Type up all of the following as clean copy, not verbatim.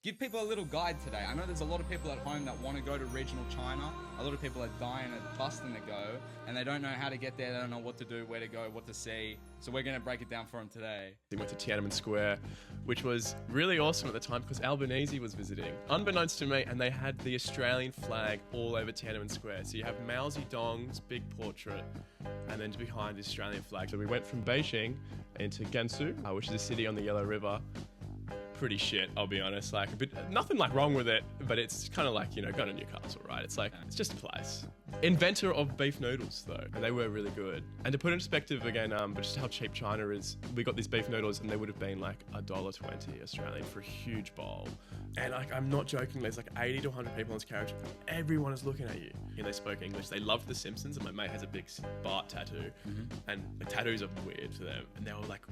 Give people a little guide today. I know there's a lot of people at home that want to go to regional China. A lot of people are dying and busting to go, and they don't know how to get there. They don't know what to do, where to go, what to see. So we're going to break it down for them today. We went to Tiananmen Square, which was really awesome at the time because Albanese was visiting, unbeknownst to me, and they had the Australian flag all over Tiananmen Square. So you have Mao Zedong's big portrait, and then behind the Australian flag. So we went from Beijing into Gansu, which is a city on the Yellow River. Pretty shit, I'll be honest. Like, nothing like wrong with it, but it's kind of like, you know, going to Newcastle, right? It's like, it's just a place. Inventor of beef noodles, though, and they were really good. And to put in perspective again, but just how cheap China is, we got these beef noodles and they would have been like $1.20 Australian for a huge bowl. And like, I'm not joking, there's like 80 to 100 people on this carriage. Everyone is looking at you. And they spoke English. They loved The Simpsons, and my mate has a big Bart tattoo. And the tattoos are weird for them. And they were like,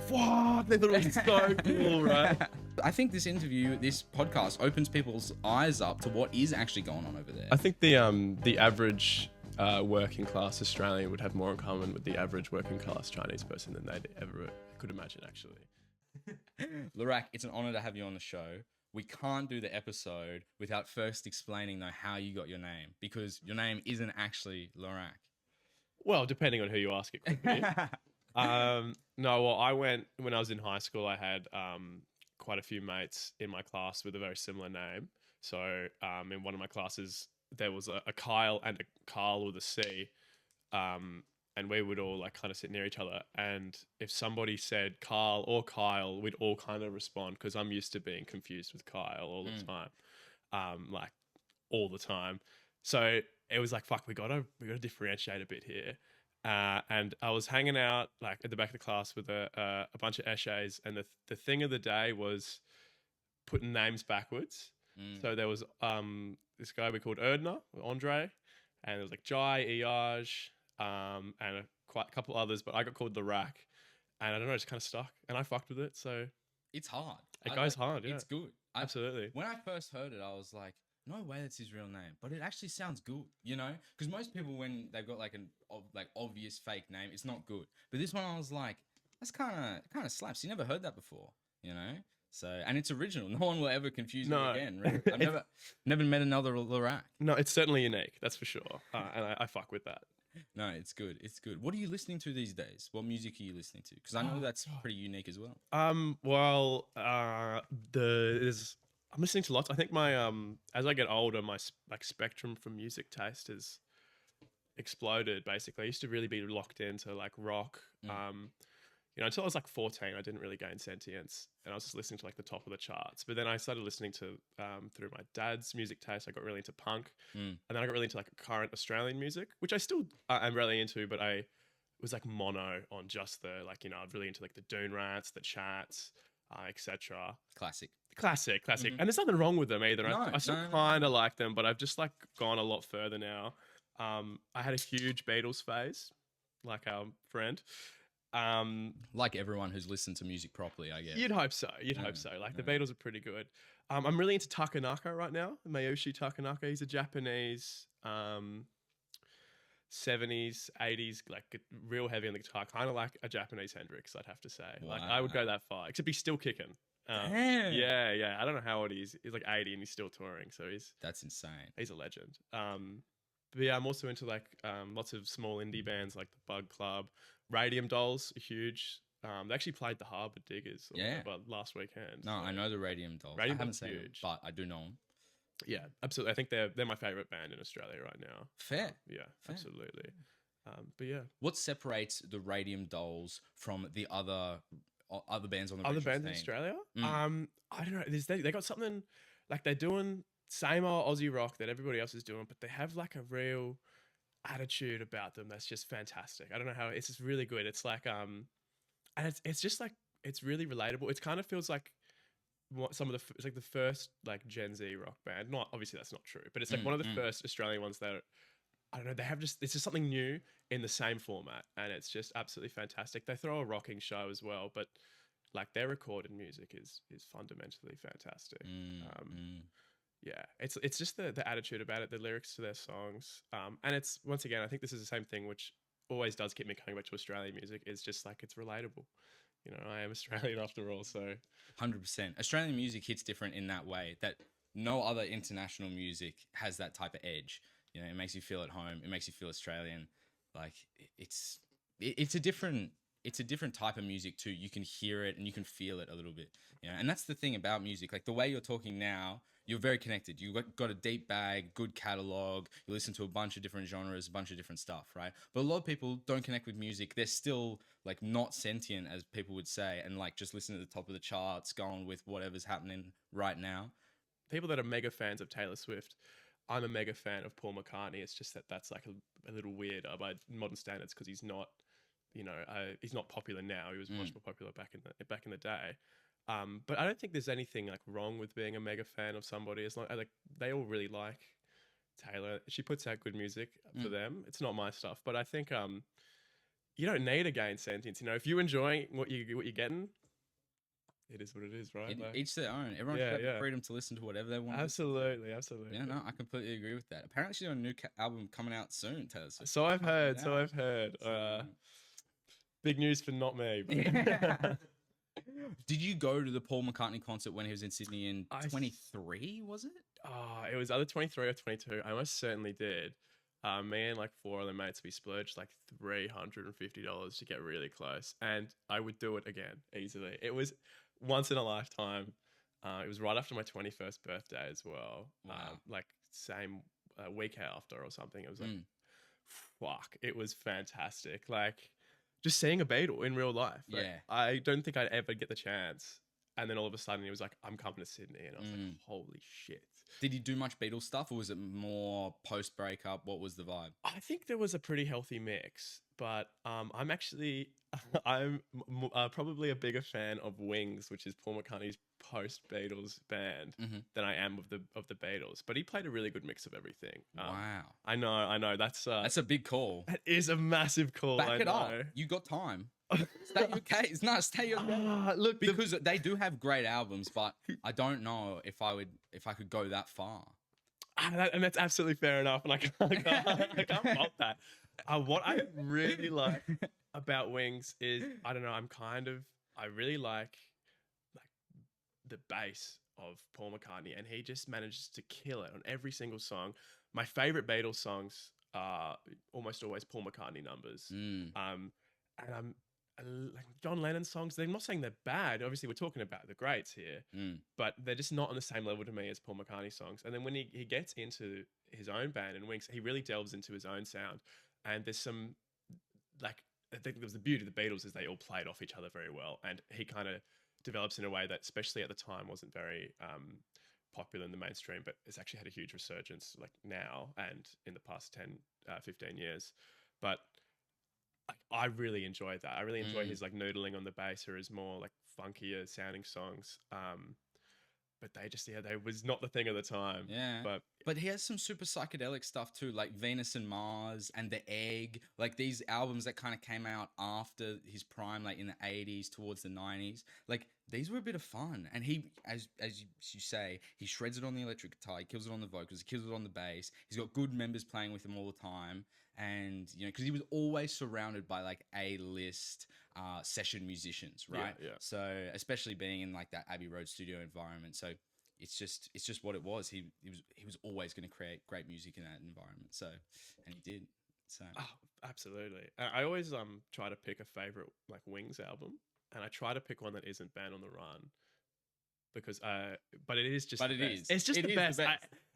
what? They thought it was so cool, right? I think this interview, this podcast opens people's eyes up to what is actually going on over there. I think the average working class Australian would have more in common with the average working class Chinese person than they ever could imagine, actually. Lrak, it's an honor to have you on the show. We can't do the episode without first explaining, though, how you got your name, because your name isn't actually Lrak. Well, depending on who you ask, it could be. No, well, when I was in high school, I had quite a few mates in my class with a very similar name. So in one of my classes, there was a Kyle and a Carl with a C. And we would all like kind of sit near each other. And if somebody said Carl or Kyle, we'd all kind of respond, because I'm used to being confused with Kyle all the time, like all the time. So it was like, fuck, we gotta differentiate a bit here. And I was hanging out like at the back of the class with a bunch of essays, and the thing of the day was putting names backwards. So there was this guy we called Andre, and there was like Jai, Iaj, and quite a couple others, but I got called Lrak, and I don't know, it just kind of stuck, and I fucked with it. So it's hard. It goes hard. Yeah, it's good. Absolutely. When I first heard it, I was like, no way that's his real name, but it actually sounds good, you know? Because most people, when they've got like an obvious fake name, it's not good. But this one, I was like, that's kind of slaps. You never heard that before, you know? So, and it's original. No one will ever confuse me again. Really. I've never met another Lrak. No, it's certainly unique. That's for sure. And I fuck with that. No, it's good. It's good. What are you listening to these days? What music are you listening to? Because I know that's pretty unique as well. Well, I'm listening to lots. I think my as I get older, my like spectrum from music taste has exploded. Basically, I used to really be locked into like rock. You know, until I was like 14, I didn't really gain sentience, and I was just listening to like the top of the charts. But then I started listening to through my dad's music taste. I got really into punk, and then I got really into like current Australian music, which I still am really into. But I was like mono on just the like, you know, I'm really into like the Dune Rats, the Chats, etc. Classic. And there's nothing wrong with them either. I still kind of like them, but I've just like gone a lot further now. I had a huge Beatles phase, like our friend. Like everyone who's listened to music properly, I guess. You'd hope so. Like the Beatles are pretty good. I'm really into Takanaka right now. Mayoshi Takanaka. He's a Japanese 70s, 80s, like real heavy on the guitar, kind of like a Japanese Hendrix, I'd have to say. Wow. Like I would go that far, except he's still kicking. Yeah. I don't know how old he is. He's like 80 and he's still touring, so that's insane. He's a legend. But yeah, I'm also into like lots of small indie bands like the Bug Club. Radium Dolls are huge. They actually played the Harbour Diggers last weekend. No, so. I know the Radium Dolls. I haven't seen them, but I do know them. Yeah, absolutely. I think they're my favourite band in Australia right now. Fair. Yeah, fair. Absolutely. But yeah. What separates the Radium Dolls from the other bands on the other bands in Australia? I don't know. They got something like they're doing same old Aussie rock that everybody else is doing, but they have like a real attitude about them that's just fantastic. I don't know how, it's just really good. It's like and it's just like, it's really relatable. It kind of feels like what it's like the first like Gen Z rock band. Not obviously that's not true, but it's like one of the first Australian ones that I don't know, it's just something new in the same format, and it's just absolutely fantastic. They throw a rocking show as well, but like their recorded music is fundamentally fantastic. Yeah, it's just the attitude about it, the lyrics to their songs, and it's, once again, I think this is the same thing which always does keep me coming back to Australian music, is just like it's relatable. You know, I am Australian after all, so 100%. Australian music hits different in that way that no other international music has that type of edge. You know, it makes you feel at home. It makes you feel Australian. Like it's it's a different type of music too. You can hear it and you can feel it a little bit. You know, and that's the thing about music. Like the way you're talking now, you're very connected. You got a deep bag, good catalog. You listen to a bunch of different genres, a bunch of different stuff, right? But a lot of people don't connect with music. They're still like not sentient, as people would say, and like just listen to the top of the charts, going with whatever's happening right now. people that are mega fans of Taylor Swift, I'm a mega fan of Paul McCartney. It's just that that's like a little weird by modern standards because he's not, he's not popular now. He was much more popular back in the day. But I don't think there's anything like wrong with being a mega fan of somebody. As long like they all really like Taylor. She puts out good music for them. It's not my stuff, but I think you don't need to gain sentience. You know, if you're enjoying what you're getting, it is what it is, right? Each their own. Everyone should have the freedom to listen to whatever they want. Absolutely. Yeah, no, I completely agree with that. Apparently, she's got a new album coming out soon, Taylor Swift. So I've heard. Big news for not me. But Did you go to the Paul McCartney concert when he was in Sydney in 23? Was it? Oh, it was either 23 or 22. I most certainly did. Me and like 4 other mates, we splurged like $350 to get really close, and I would do it again easily. It was once in a lifetime. It was right after my 21st birthday as well. Wow. Like same week after or something. It was like, fuck, it was fantastic. Like just seeing a Beatle in real life. Like, Yeah. I don't think I'd ever get the chance. And then all of a sudden he was like, I'm coming to Sydney. And I was like, holy shit. Did he do much Beatles stuff or was it more post breakup? What was the vibe? I think there was a pretty healthy mix, but I'm actually probably a bigger fan of Wings, which is Paul McCartney's post Beatles band, than I am of the Beatles. But he played a really good mix of everything. Wow. I know. That's a big call. That is a massive call. Back it up. You got time. State your case. No, state your case. Look, because they do have great albums, but I don't know if I could go that far. And that's absolutely fair enough, and I can't fault that. What I really like about Wings is, I don't know, I really like the bass of Paul McCartney, and he just manages to kill it on every single song. My favorite Beatles songs are almost always Paul McCartney numbers. And I'm like John Lennon songs. I'm not saying they're bad. Obviously, we're talking about the greats here, but they're just not on the same level to me as Paul McCartney songs. And then when he gets into his own band and Wings, he really delves into his own sound. And there's some like, I think there was the beauty of the Beatles is they all played off each other very well, and he kind of develops in a way that, especially at the time, wasn't very popular in the mainstream, but it's actually had a huge resurgence like now and in the past 10, 15 years. But I really enjoy that. I really enjoy his like noodling on the bass or his more like funkier sounding songs. But they was not the thing at the time. Yeah. But he has some super psychedelic stuff too, like Venus and Mars and The Egg, like these albums that kind of came out after his prime, like in the 80s towards the 90s. Like these were a bit of fun. And he, as you say, he shreds it on the electric guitar, he kills it on the vocals, he kills it on the bass. He's got good members playing with him all the time. And, you know, because he was always surrounded by like A-list session musicians, right? Yeah. So especially being in like that Abbey Road studio environment. So it's just what it was. He was always going to create great music in that environment. So, and he did. So absolutely. I always try to pick a favorite like Wings album, and I try to pick one that isn't Band on the Run, because but it is just it's just the best.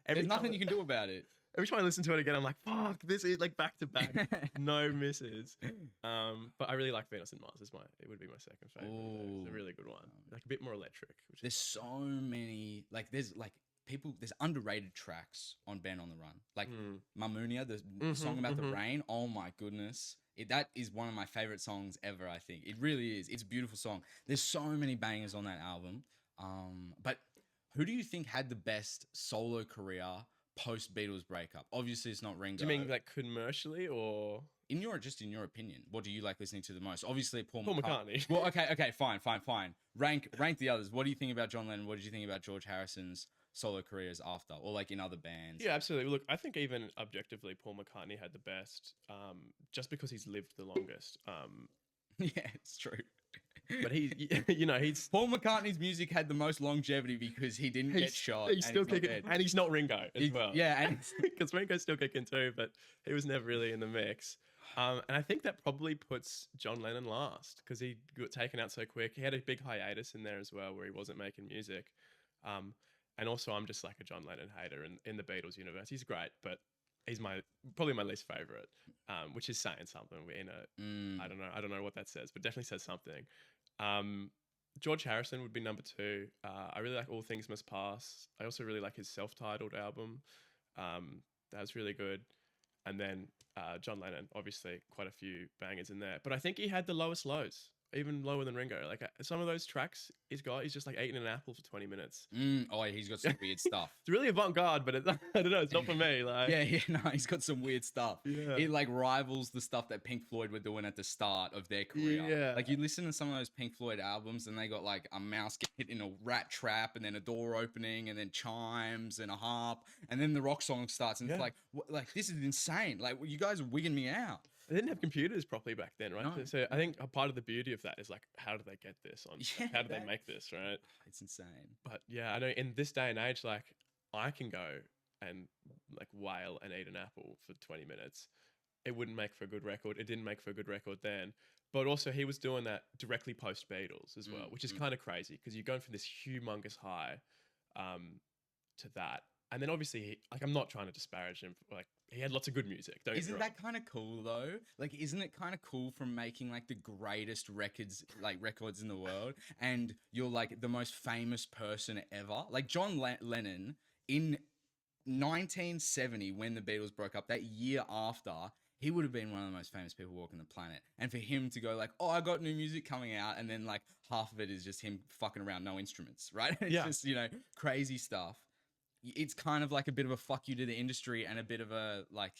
There's nothing you can do about it. Every time I listen to it again, I'm like, fuck, this is like back to back, no misses. But I really like Venus and Mars. It would be my second favorite. It's a really good one, like a bit more electric. There's so many, like there's underrated tracks on Band on the Run, like Mamunia, the song about the rain. Oh my goodness. That is one of my favorite songs ever, I think. It really is. It's a beautiful song. There's so many bangers on that album. But who do you think had the best solo career post Beatles breakup? Obviously, it's not Ringo. Do you mean like commercially or in your opinion? What do you like listening to the most? Obviously, Paul McCartney. Well, okay, fine. Rank the others. What do you think about John Lennon? What did you think about George Harrison's solo careers after, or like in other bands? Yeah, absolutely. Look, I think even objectively, Paul McCartney had the best, just because he's lived the longest. Yeah, it's true. But he, he's Paul McCartney's music had the most longevity because he didn't get shot. He's still kicking, and he's not Ringo as well. Yeah, and because Ringo's still kicking too, but he was never really in the mix. And I think that probably puts John Lennon last because he got taken out so quick. He had a big hiatus in there as well where he wasn't making music. And also, I'm just like a John Lennon hater in the Beatles universe. He's great, but he's probably my least favorite, which is saying something. I don't know what that says, but definitely says something. George Harrison would be number 2. I really like All Things Must Pass. I also really like his self-titled album. That was really good. And then John Lennon, obviously, quite a few bangers in there. But I think he had the lowest lows, even lower than Ringo. Like some of those tracks he's just like eating an apple for 20 minutes. Oh, he's got some weird stuff. It's really avant-garde, but I don't know. It's not for me. Like, no, he's got some weird stuff. Yeah. It like rivals the stuff that Pink Floyd were doing at the start of their career. Yeah. Like you listen to some of those Pink Floyd albums and they got like a mouse get hit in a rat trap and then a door opening and then chimes and a harp and then the rock song starts and it's like, this is insane. Like you guys are wigging me out. They didn't have computers properly back then, right? No. So I think a part of the beauty of that is like, how do they get this on? Yeah, how do they make this, right? It's insane. But yeah, I know in this day and age, like I can go and like wail and eat an apple for 20 minutes. It wouldn't make for a good record. It didn't make for a good record then. But also he was doing that directly post Beatles as well, which is kind of crazy because you're going from this humongous high to that. And then obviously, I'm not trying to disparage him. Like he had lots of good music. Isn't that kind of cool though? Like, isn't it kind of cool from making like the greatest records in the world, and you're like the most famous person ever? Like John Lennon in 1970 when the Beatles broke up, that year after, he would have been one of the most famous people walking the planet. And for him to go like, oh, I got new music coming out, and then like half of it is just him fucking around, no instruments, right? It's just crazy stuff. It's kind of like a bit of a fuck you to the industry and a bit of a like,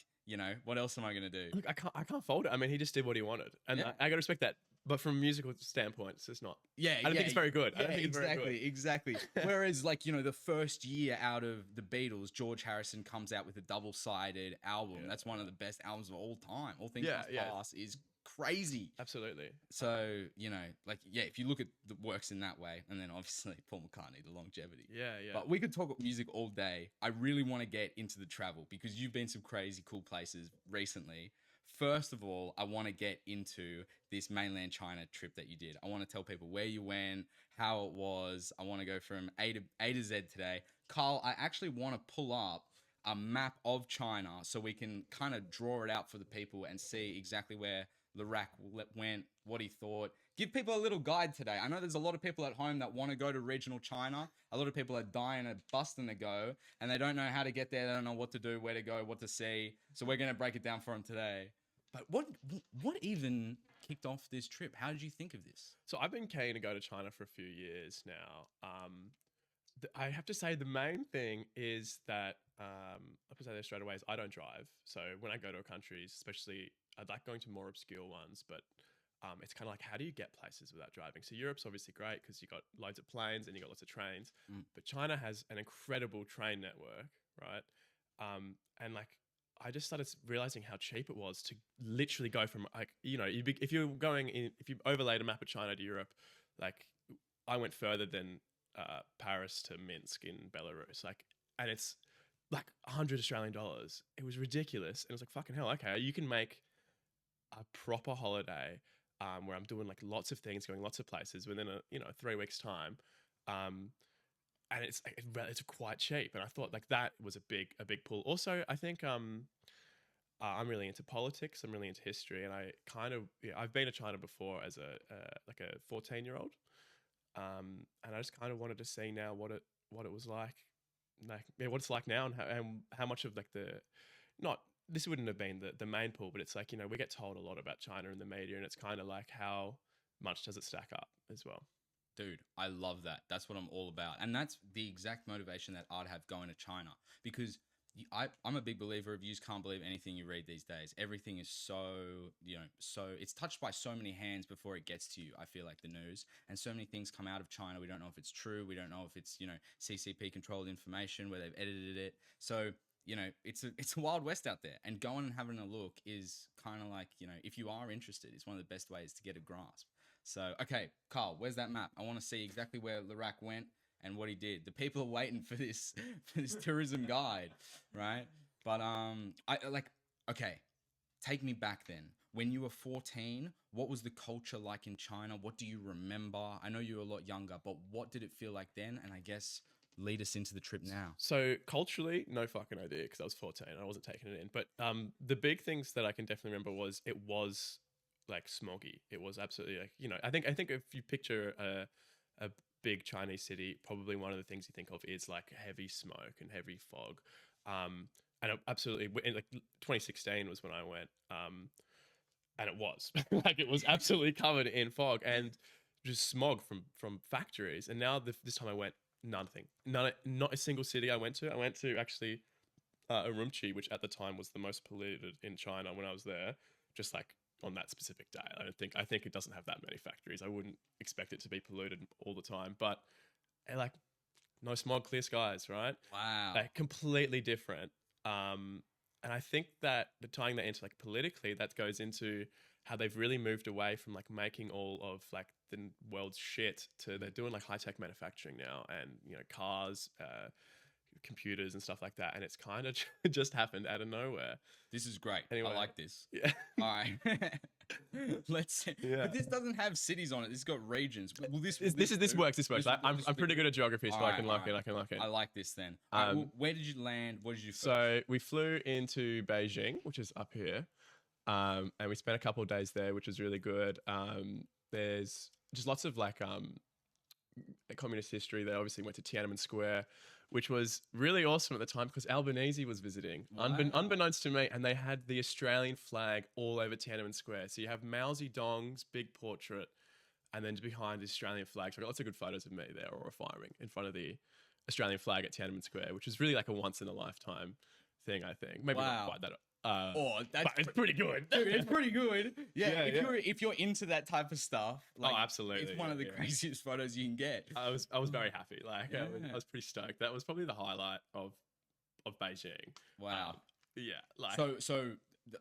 what else am I gonna do? Look, I can't fault it. I mean, he just did what he wanted, and I gotta respect that. But from a musical standpoint, it's just not. I don't think it's very good. I don't think it's very good. Exactly. Whereas, like the first year out of the Beatles, George Harrison comes out with a double-sided album. That's one of the best albums of all time. All Things Must Pass is crazy. Absolutely. So if you look at the works in that way, and then obviously Paul McCartney, the longevity. Yeah. But we could talk music all day. I really want to get into the travel because you've been some crazy cool places recently. First of all, I want to get into this mainland China trip that you did. I want to tell people where you went, how it was. I want to go from A to Z today. Carl, I actually want to pull up a map of China so we can kind of draw it out for the people and see exactly where Lrak went, what he thought. Give people a little guide today. I know there's a lot of people at home that want to go to regional China. A lot of people are dying and busting to go, and they don't know how to get there. They don't know what to do, where to go, what to see. So we're going to break it down for them today. But what even kicked off this trip? How did you think of this? So I've been keen to go to China for a few years now. I have to say the main thing is that, I'll say this straight away, is I don't drive. So when I go to a country, especially, I like going to more obscure ones, but it's kind of like, how do you get places without driving? So Europe's obviously great because you got loads of planes and you got lots of trains, but China has an incredible train network, right? And like, I just started realizing how cheap it was to literally go from like, if you're going in, if you overlaid a map of China to Europe, like I went further than Paris to Minsk in Belarus, like, and it's like 100 Australian dollars. It was ridiculous. And it was like, fucking hell, okay, you can make a proper holiday where I'm doing like lots of things, going lots of places within 3 weeks time. And it's quite cheap. And I thought like that was a big pull. Also, I think I'm really into politics. I'm really into history, and I've been to China before as a 14-year-old, and I just kind of wanted to see now what it was like what it's like now, and how much of like this wouldn't have been the main pull, but it's like, we get told a lot about China in the media, and it's kind of like how much does it stack up as well. Dude, I love that. That's what I'm all about. And that's the exact motivation that I'd have going to China, because I'm a big believer of you can't believe anything you read these days. Everything is so it's touched by so many hands before it gets to you. I feel like the news, and so many things come out of China. We don't know if it's true. We don't know if it's, CCP controlled information where they've edited it. So, it's a wild west out there, and going and having a look is kind of like, if you are interested, it's one of the best ways to get a grasp. So, okay, Carl, where's that map? I want to see exactly where Lrak went and what he did. The people are waiting for this for this tourism guide, right? But okay, take me back then. When you were 14, what was the culture like in China? What do you remember? I know you were a lot younger, but what did it feel like then? And I guess lead us into the trip now. So culturally, no fucking idea because I was 14. I wasn't taking it in. But the big things that I can definitely remember was it was like smoggy. It was absolutely like, you know, I think if you picture a big Chinese city, probably one of the things you think of is like heavy smoke and heavy fog. And absolutely, in like 2016 was when I went, and it was like it was absolutely covered in fog and just smog from factories. And now this time I went, not a single city I went to. I went to actually Urumqi, which at the time was the most polluted in China when I was there. Just like on that specific day, I think it doesn't have that many factories. I wouldn't expect it to be polluted all the time, but like no smog, clear skies, right? Wow. Like completely different. And I think that tying that into like politically, that goes into how they've really moved away from like making all of like the world's shit to they're doing like high tech manufacturing now, and you know cars, computers and stuff like that, and it's kind of just happened out of nowhere. This is great. Anyway, I like this. Yeah. All right. Let's. Yeah. But this doesn't have cities on it. This has got regions. Will this works. This works. I'm pretty good at geography, so I can lock it. I like this then. Where did you land? What did you? So we flew into Beijing, which is up here, and we spent a couple of days there, which was really good. There's just lots of like communist history. They obviously went to Tiananmen Square, which was really awesome at the time because Albanese was visiting, unbeknownst to me, and they had the Australian flag all over Tiananmen Square. So you have Mao Zedong's big portrait, and then behind the Australian flag. So I got lots of good photos of me there, or firing in front of the Australian flag at Tiananmen Square, which is really like a once in a lifetime thing, I think. Maybe not quite that. But it's pretty good. Dude, it's pretty good. Yeah, if you're into that type of stuff, like, absolutely, it's one of the craziest photos you can get. I was very happy. Like I was pretty stoked. That was probably the highlight of Beijing. Wow. Yeah. Like so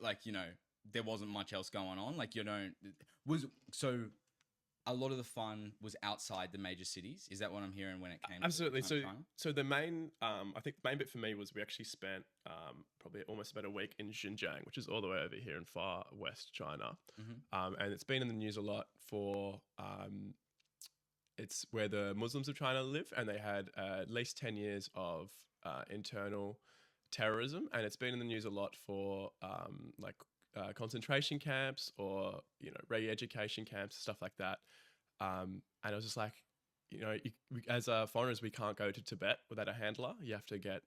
like, you know, there wasn't much else going on. Like, you know, a lot of the fun was outside the major cities. Is that what I'm hearing when it came? Absolutely. To so the main, I think the main bit for me was we actually spent probably almost about a week in Xinjiang, which is all the way over here in far west China. Mm-hmm. And it's been in the news a lot for, it's where the Muslims of China live, and they had at least 10 years of internal terrorism. And it's been in the news a lot for concentration camps or, you know, re-education camps, stuff like that. And I was just like, you know, as foreigners, we can't go to Tibet without a handler. You have to get,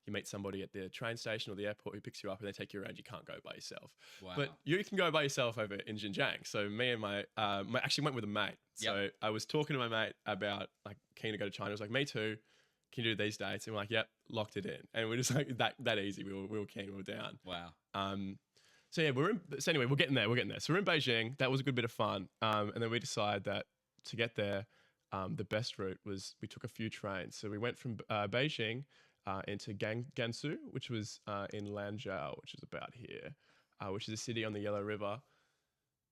you meet somebody at the train station or the airport who picks you up and they take you around. You can't go by yourself. Wow. But you can go by yourself over in Xinjiang. So me and my actually went with a mate. So I was talking to my mate about like keen to go to China. I was like, me too. Can you do these dates? And we're like, yep, locked it in. And we're just like that easy. We were keen. We were down. Wow. So yeah, anyway, we're getting there. So we're in Beijing. That was a good bit of fun. And then we decided that to get there, the best route was we took a few trains. So we went from Beijing into Gansu, which was in Lanzhou, which is about here, which is a city on the Yellow River.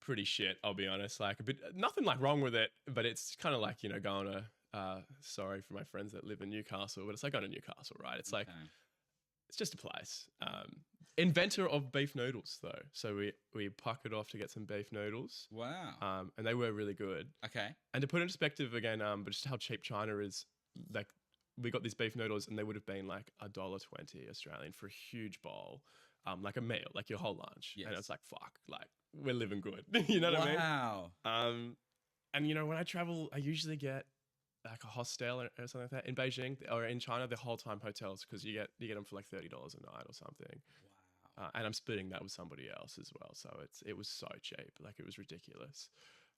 Pretty shit, I'll be honest. Like nothing like wrong with it, but it's kind of like, you know, going to, sorry for my friends that live in Newcastle, but it's like going to Newcastle, right? It's like, it's just a place. Inventor of beef noodles, though. So we puckered off to get some beef noodles. Wow. And they were really good. Okay. And to put in perspective again, but just how cheap China is, like we got these beef noodles and they would have been like $1.20 Australian for a huge bowl, like a meal, like your whole lunch. Yes. And it's like, fuck, like we're living good. You know what I mean? Wow. And you know, when I travel, I usually get like a hostel or something like that in Beijing or in China. The whole time hotels because you get them for like $30 a night or something. Wow. And I'm splitting that with somebody else as well, so it was so cheap, like it was ridiculous.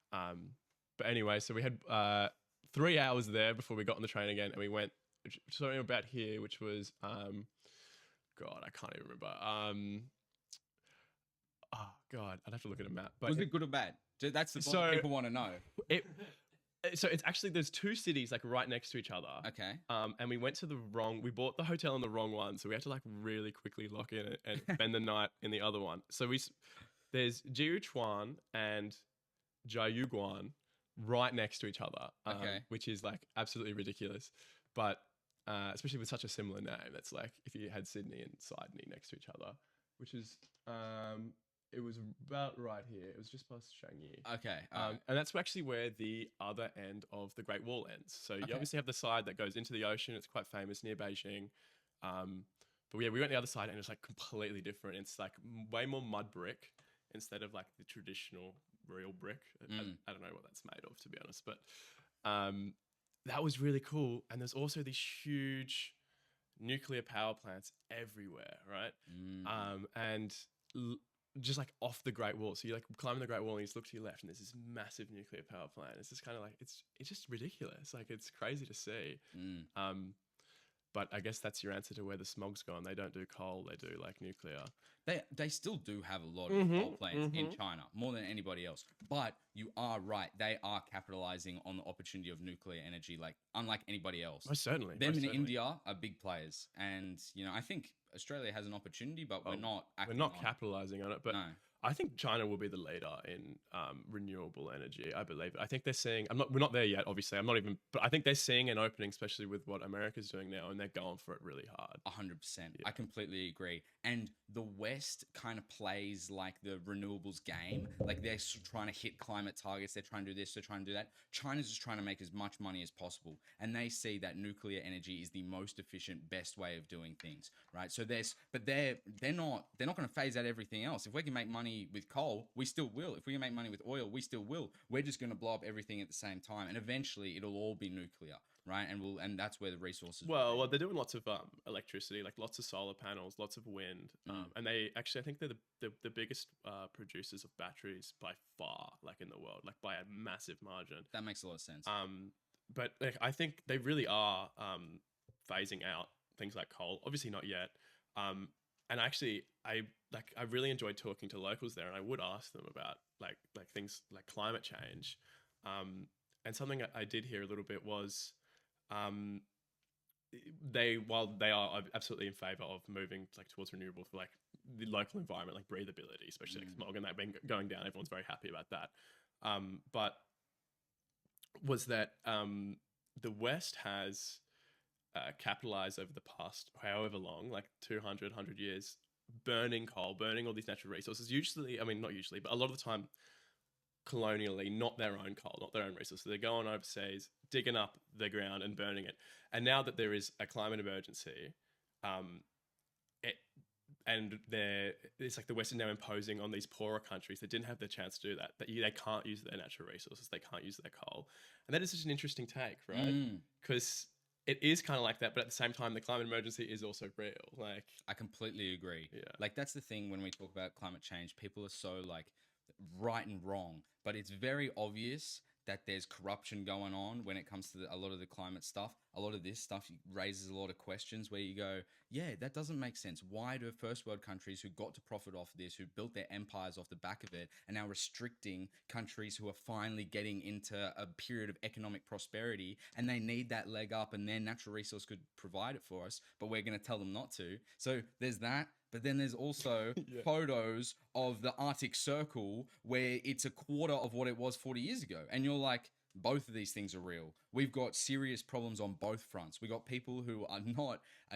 But anyway, so we had 3 hours there before we got on the train again, and we went something about here, which was God, I can't even remember. Oh God, I'd have to look at a map. But was it good or bad? That's the thing people want to know. So it's actually, there's two cities like right next to each other. Okay. And we bought the hotel in the wrong one. So we had to like really quickly lock in and spend the night in the other one. So there's Jiuquan and Jiayuguan right next to each other, Okay. which is like absolutely ridiculous. But especially with such a similar name, that's like if you had Sydney and Sydney next to each other, which is it was about right here. It was just past Changi. Okay. And that's actually where the other end of the Great Wall ends. So you Okay. obviously have the side that goes into the ocean. It's quite famous near Beijing. But yeah, we went the other side and it's like completely different. It's like way more mud brick instead of like the traditional real brick. I don't know what that's made of, to be honest. But that was really cool. And there's also these huge nuclear power plants everywhere, right? And just like off the Great Wall. So you like climbing the Great Wall and you just look to your left and there's this massive nuclear power plant. It's just kind of like, it's just ridiculous. Like it's crazy to see. But I guess that's your answer to where the smog's gone. They don't do coal, they do like nuclear. They still do have a lot of coal plants in China, more than anybody else. But you are right; they are capitalizing on the opportunity of nuclear energy, like unlike anybody else. Most certainly. Them in India are big players, and I think Australia has an opportunity, but we're not. We're not capitalizing on it, but No. I think China will be the leader in renewable energy. I believe. I think they're seeing. We're not there yet. Obviously, I'm not even. But I think they're seeing an opening, especially with what America's doing now, and they're going for it really hard. 100%. I completely agree. And the West kind of plays like the renewables game. Like they're trying to hit climate targets. They're trying to do this. They're trying to do that. China's just trying to make as much money as possible. And they see that nuclear energy is the most efficient, best way of doing things, right? So they're not going to phase out everything else. If we can make money with coal, we still will. If we can make money with oil, we still will. We're just going to blow up everything at the same time. And eventually it'll all be nuclear. Right, and that's where the resources. Well, they're doing lots of electricity, like lots of solar panels, lots of wind, and they actually, I think they're the biggest producers of batteries by far, like in the world, like by a massive margin. That makes a lot of sense. But like, I think they really are phasing out things like coal. Obviously, not yet. And actually, I really enjoyed talking to locals there, and I would ask them about like things like climate change. And something I did hear a little bit was. While they are absolutely in favor of moving like towards renewable for like the local environment, like breathability, especially like smog and that been going down, everyone's very happy about that. But was that the West has capitalized over the past however long, like 200, 100 years, burning coal, burning all these natural resources. Usually, I mean, not usually, but a lot of the time, colonially, not their own coal, not their own resources. They're going overseas, digging up the ground and burning it. And now that there is a climate emergency, it's like the West is now imposing on these poorer countries that didn't have the chance to do that, they can't use their natural resources, they can't use their coal. And that is such an interesting take, right? Because it is kind of like that, but at the same time, the climate emergency is also real. Like, I completely agree. Yeah. Like that's the thing when we talk about climate change, people are so like right and wrong, but it's very obvious that there's corruption going on when it comes to a lot of the climate stuff. A lot of this stuff raises a lot of questions where you go, yeah, that doesn't make sense. Why do first world countries who got to profit off this, who built their empires off the back of it, are now restricting countries who are finally getting into a period of economic prosperity and they need that leg up and their natural resource could provide it for us, but we're going to tell them not to. So there's that. But then there's also photos of the Arctic Circle where it's a quarter of what it was 40 years ago. And you're like, both of these things are real. We've got serious problems on both fronts. We got people who are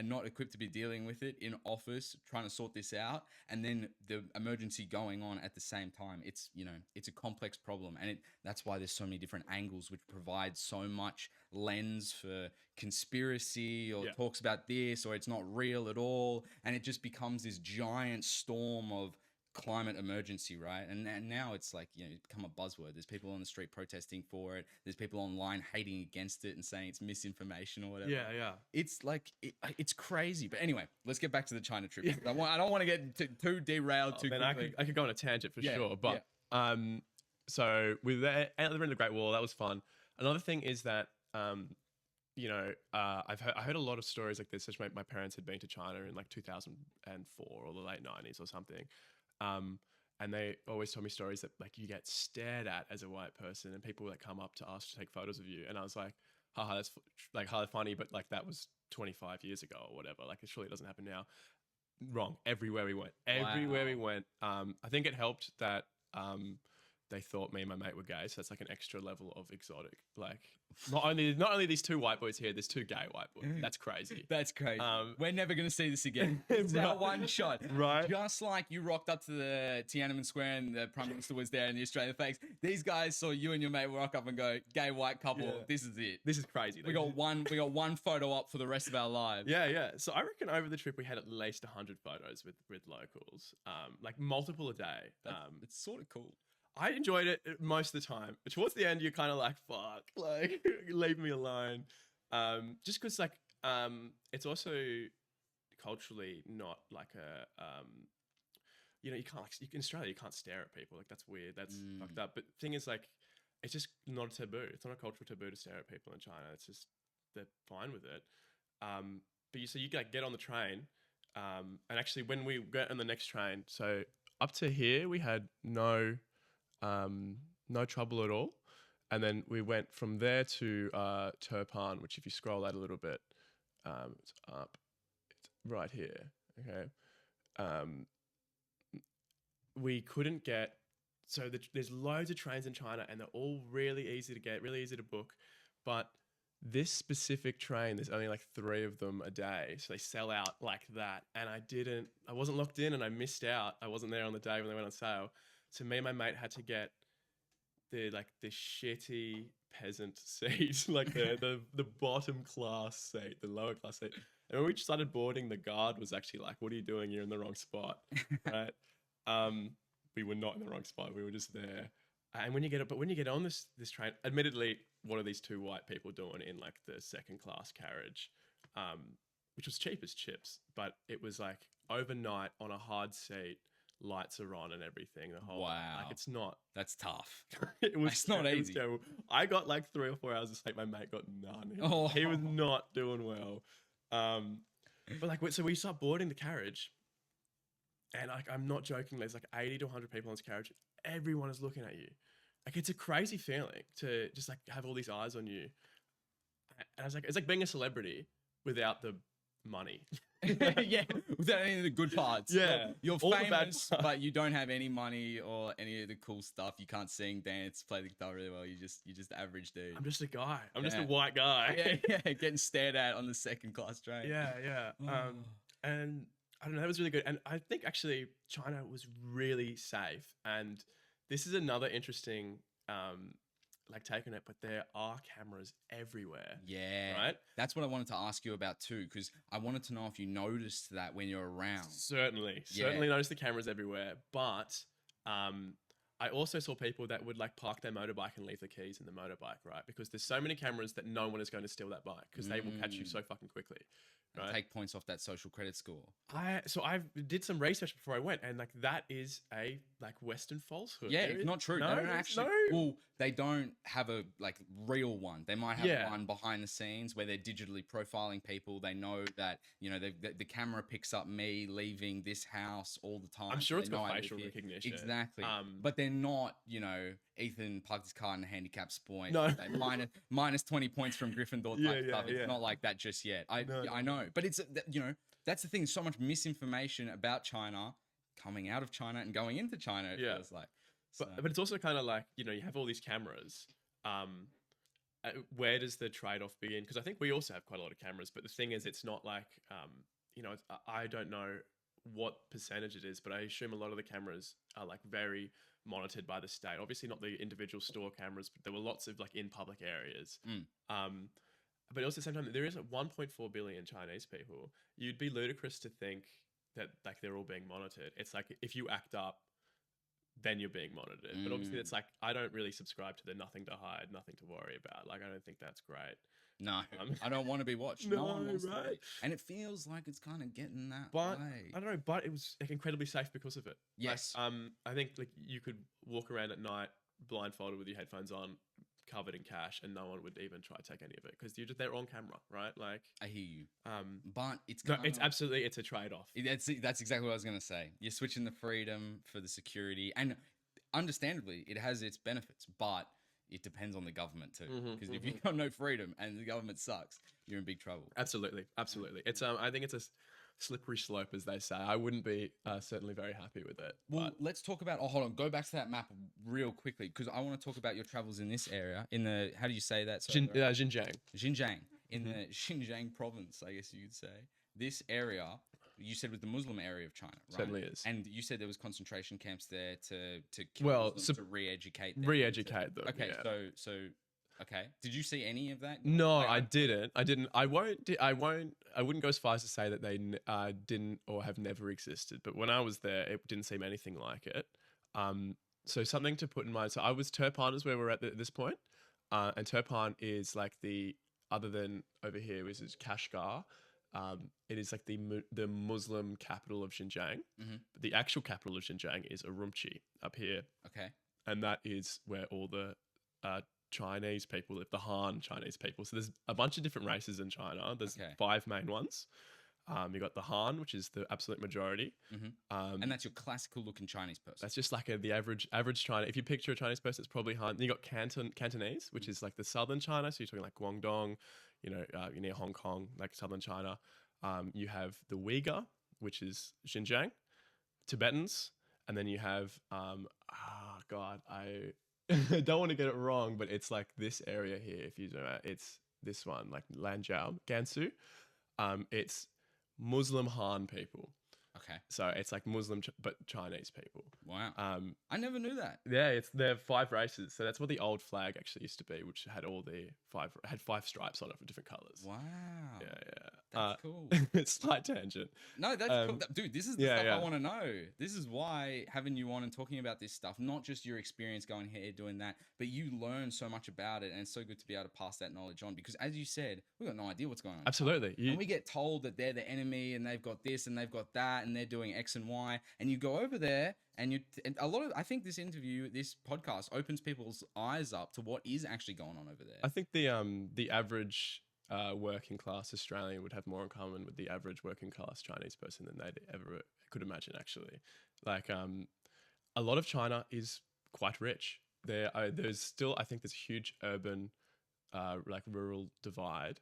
not equipped to be dealing with it in office, trying to sort this out, and then the emergency going on at the same time. It's a complex problem, and that's why there's so many different angles, which provide so much lens for conspiracy or talks about this or it's not real at all, and it just becomes this giant storm of climate emergency, right? And now it's like, it's become a buzzword. There's people on the street protesting for it. There's people online hating against it and saying it's misinformation or whatever. Yeah. It's like it's crazy. But anyway, let's get back to the China trip. I don't want to get too derailed too quickly. I could go on a tangent for sure, but so with the end of the Great Wall, that was fun. Another thing is that I heard a lot of stories like this. Such my parents had been to China in like 2004 or the late 90s or something. And they always told me stories that like you get stared at as a white person and people that come up to ask to take photos of you. And I was like, haha, that's like highly funny, but like that was 25 years ago or whatever. Like it surely doesn't happen now. Wrong. Everywhere we went. I think it helped that they thought me and my mate were gay, so that's like an extra level of exotic. Like not only these two white boys here, there's two gay white boys. That's crazy. That's crazy. We're never gonna see this again. It's our one shot. Right. Just like you rocked up to the Tiananmen Square and the Prime Minister was there and the Australian flags. These guys saw you and your mate rock up and go, gay white couple. Yeah. This is it. This is crazy. We got one photo up for the rest of our lives. Yeah. So I reckon over the trip we had at least 100 photos with locals, like multiple a day. It's sort of cool. I enjoyed it most of the time, but towards the end you're kind of like, fuck, like leave me alone. Just because like it's also culturally not like a you know, you can't like, in Australia you can't stare at people, like that's weird, that's fucked up. But the thing is, like, it's just not a taboo. It's not a cultural taboo to stare at people in China. It's just they're fine with it. But you like get on the train, and actually when we get on the next train, so up to here we had no trouble at all. And then we went from there to Turpan, which if you scroll out a little bit, it's up. It's right here. Okay. We couldn't get... So there's loads of trains in China and they're all really easy to get, really easy to book. But this specific train, there's only like 3 of them a day. So they sell out like that. And I wasn't locked in and I missed out. I wasn't there on the day when they went on sale. So me and my mate had to get the shitty peasant seat, like the bottom class seat, the lower class seat. And when we started boarding, the guard was actually like, "What are you doing? You're in the wrong spot." Right? We were not in the wrong spot. We were just there. And when you get on this train, admittedly, what are these 2 white people doing in like the second class carriage, which was cheap as chips, but it was like overnight on a hard seat. Lights are on and everything. The whole wow, like it's not. That's tough. It's not easy. Terrible. I got like 3 or 4 hours of sleep. My mate got none. Oh. He was not doing well. But like, so we start boarding the carriage, and like, I'm not joking. There's like 80 to 100 people on this carriage. Everyone is looking at you. Like, it's a crazy feeling to just like have all these eyes on you. And I was like, it's like being a celebrity without the money. Yeah, without any of the good parts. Yeah, you're all the bad famous, parts. but you don't have any money or any of the cool stuff. You can't sing, dance, play the guitar really well. You're just average dude. I'm just a guy. I'm just Yeah. a white guy. Yeah, getting stared at on the second class train. Yeah. Oh. And I don't know, that was really good. And I think actually China was really safe. And this is another interesting like take on it, but there are cameras everywhere. Yeah. Right? That's what I wanted to ask you about too, because I wanted to know if you noticed that when you're around. Certainly noticed the cameras everywhere. But I also saw people that would like park their motorbike and leave the keys in the motorbike, right? Because there's so many cameras that no one is going to steal that bike because they will catch you so fucking quickly. Right? Take points off that social credit score. I did some research before I went, and like that is a like Western falsehood. Yeah, it's not true. No, They don't actually. no. Well, they don't have a like real one. They might have one behind the scenes where they're digitally profiling people. They know that the camera picks up me leaving this house all the time. I'm sure it's They know got I live facial here. recognition. Exactly. But they're not. Ethan parked his car in a handicap point. No. minus 20 points from Gryffindor type stuff. It's not like that just yet. I know, but it's that's the thing. So much misinformation about China coming out of China and going into China. It feels like. So. But it's also kind of like, you have all these cameras. Where does the trade-off begin? Because I think we also have quite a lot of cameras, but the thing is, it's not like, I don't know what percentage it is, but I assume a lot of the cameras are like very monitored by the state. Obviously not the individual store cameras, but there were lots of like in public areas. But also at the same time, there is 1.4 billion Chinese people. You'd be ludicrous to think that like they're all being monitored. It's like if you act up, then you're being monitored. But obviously it's like, I don't really subscribe to the nothing to hide, nothing to worry about. Like, I don't think that's great. No, I don't want to be watched. No, one wants to right. be. And it feels like it's kind of getting that But way. I don't know, but it was like incredibly safe because of it. Yes. Like, I think like you could walk around at night blindfolded with your headphones on, covered in cash, and no one would even try to take any of it because they're on camera, right? Like, I hear you. But it's it's a trade-off. That's exactly what I was gonna say. You're switching the freedom for the security, and understandably, it has its benefits, but it depends on the government too. Because if you've got no freedom and the government sucks, you're in big trouble. Absolutely. It's I think it's a slippery slope, as they say. I wouldn't be certainly very happy with it. Well, let's talk about. Oh, hold on. Go back to that map real quickly because I want to talk about your travels in this area. In the how do you say that? Sorry, Xinjiang. Xinjiang, in the Xinjiang province, I guess you could say. This area, you said, was the Muslim area of China, right? Certainly is. And you said there was concentration camps there to kill Muslims, to re-educate them. Re-educate them. Okay, yeah. so okay. Did you see any of that? No, I didn't. I wouldn't go as far as to say that they didn't or have never existed. But when I was there, it didn't seem anything like it. So something to put in mind. So I was Turpan is where we're at this point, and Turpan is like other than over here, which is Kashgar. It is like the Muslim capital of Xinjiang. But the actual capital of Xinjiang is Urumqi up here. Okay. And that is where all the Chinese people live, the Han Chinese people. So there's a bunch of different races in China. There's 5 main ones. You got the Han, which is the absolute majority. And that's your classical looking Chinese person. That's just like the average China. If you picture a Chinese person, it's probably Han. Then you got Cantonese, which is like the southern China. So you're talking like Guangdong, you're near Hong Kong, like southern China. You have the Uyghur, which is Xinjiang, Tibetans, and then you have I don't want to get it wrong, but it's like this area here. If you zoom out, it's this one, like Lanzhou, Gansu. It's Muslim Han people. Okay. So it's like Muslim, but Chinese people. Wow. I never knew that. Yeah, there are 5 races. So that's what the old flag actually used to be, which had had 5 stripes on it for different colors. Wow. Yeah. That's cool. Slight tangent. No, that's cool. Dude, this is the stuff yeah. I want to know. This is why having you on and talking about this stuff, not just your experience going here doing that, but you learn so much about it, and it's so good to be able to pass that knowledge on because, as you said, we've got no idea what's going on. Absolutely. And we get told that they're the enemy and they've got this and they've got that and they're doing X and Y, and you go over there and I think this podcast opens people's eyes up to what is actually going on over there. I think the average working class Australian would have more in common with the average working class Chinese person than they'd ever could imagine. Actually, like a lot of China is quite rich. There's still, I think, there's a huge urban, like rural divide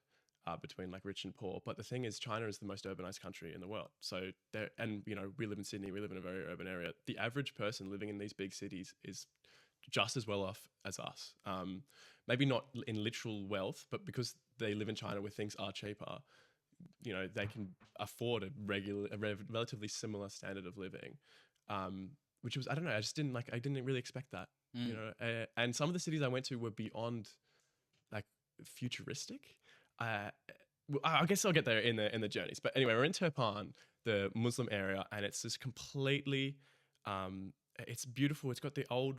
between like rich and poor. But the thing is, China is the most urbanized country in the world. So we live in Sydney. We live in a very urban area. The average person living in these big cities is just as well off as us. Maybe not in literal wealth, but because they live in China where things are cheaper, they can afford a relatively similar standard of living, which was, I don't know, I didn't really expect that, and some of the cities I went to were beyond like futuristic. I guess I'll get there in the journeys, but anyway, we're in Turpan, the Muslim area, and it's just completely, it's beautiful. It's got the old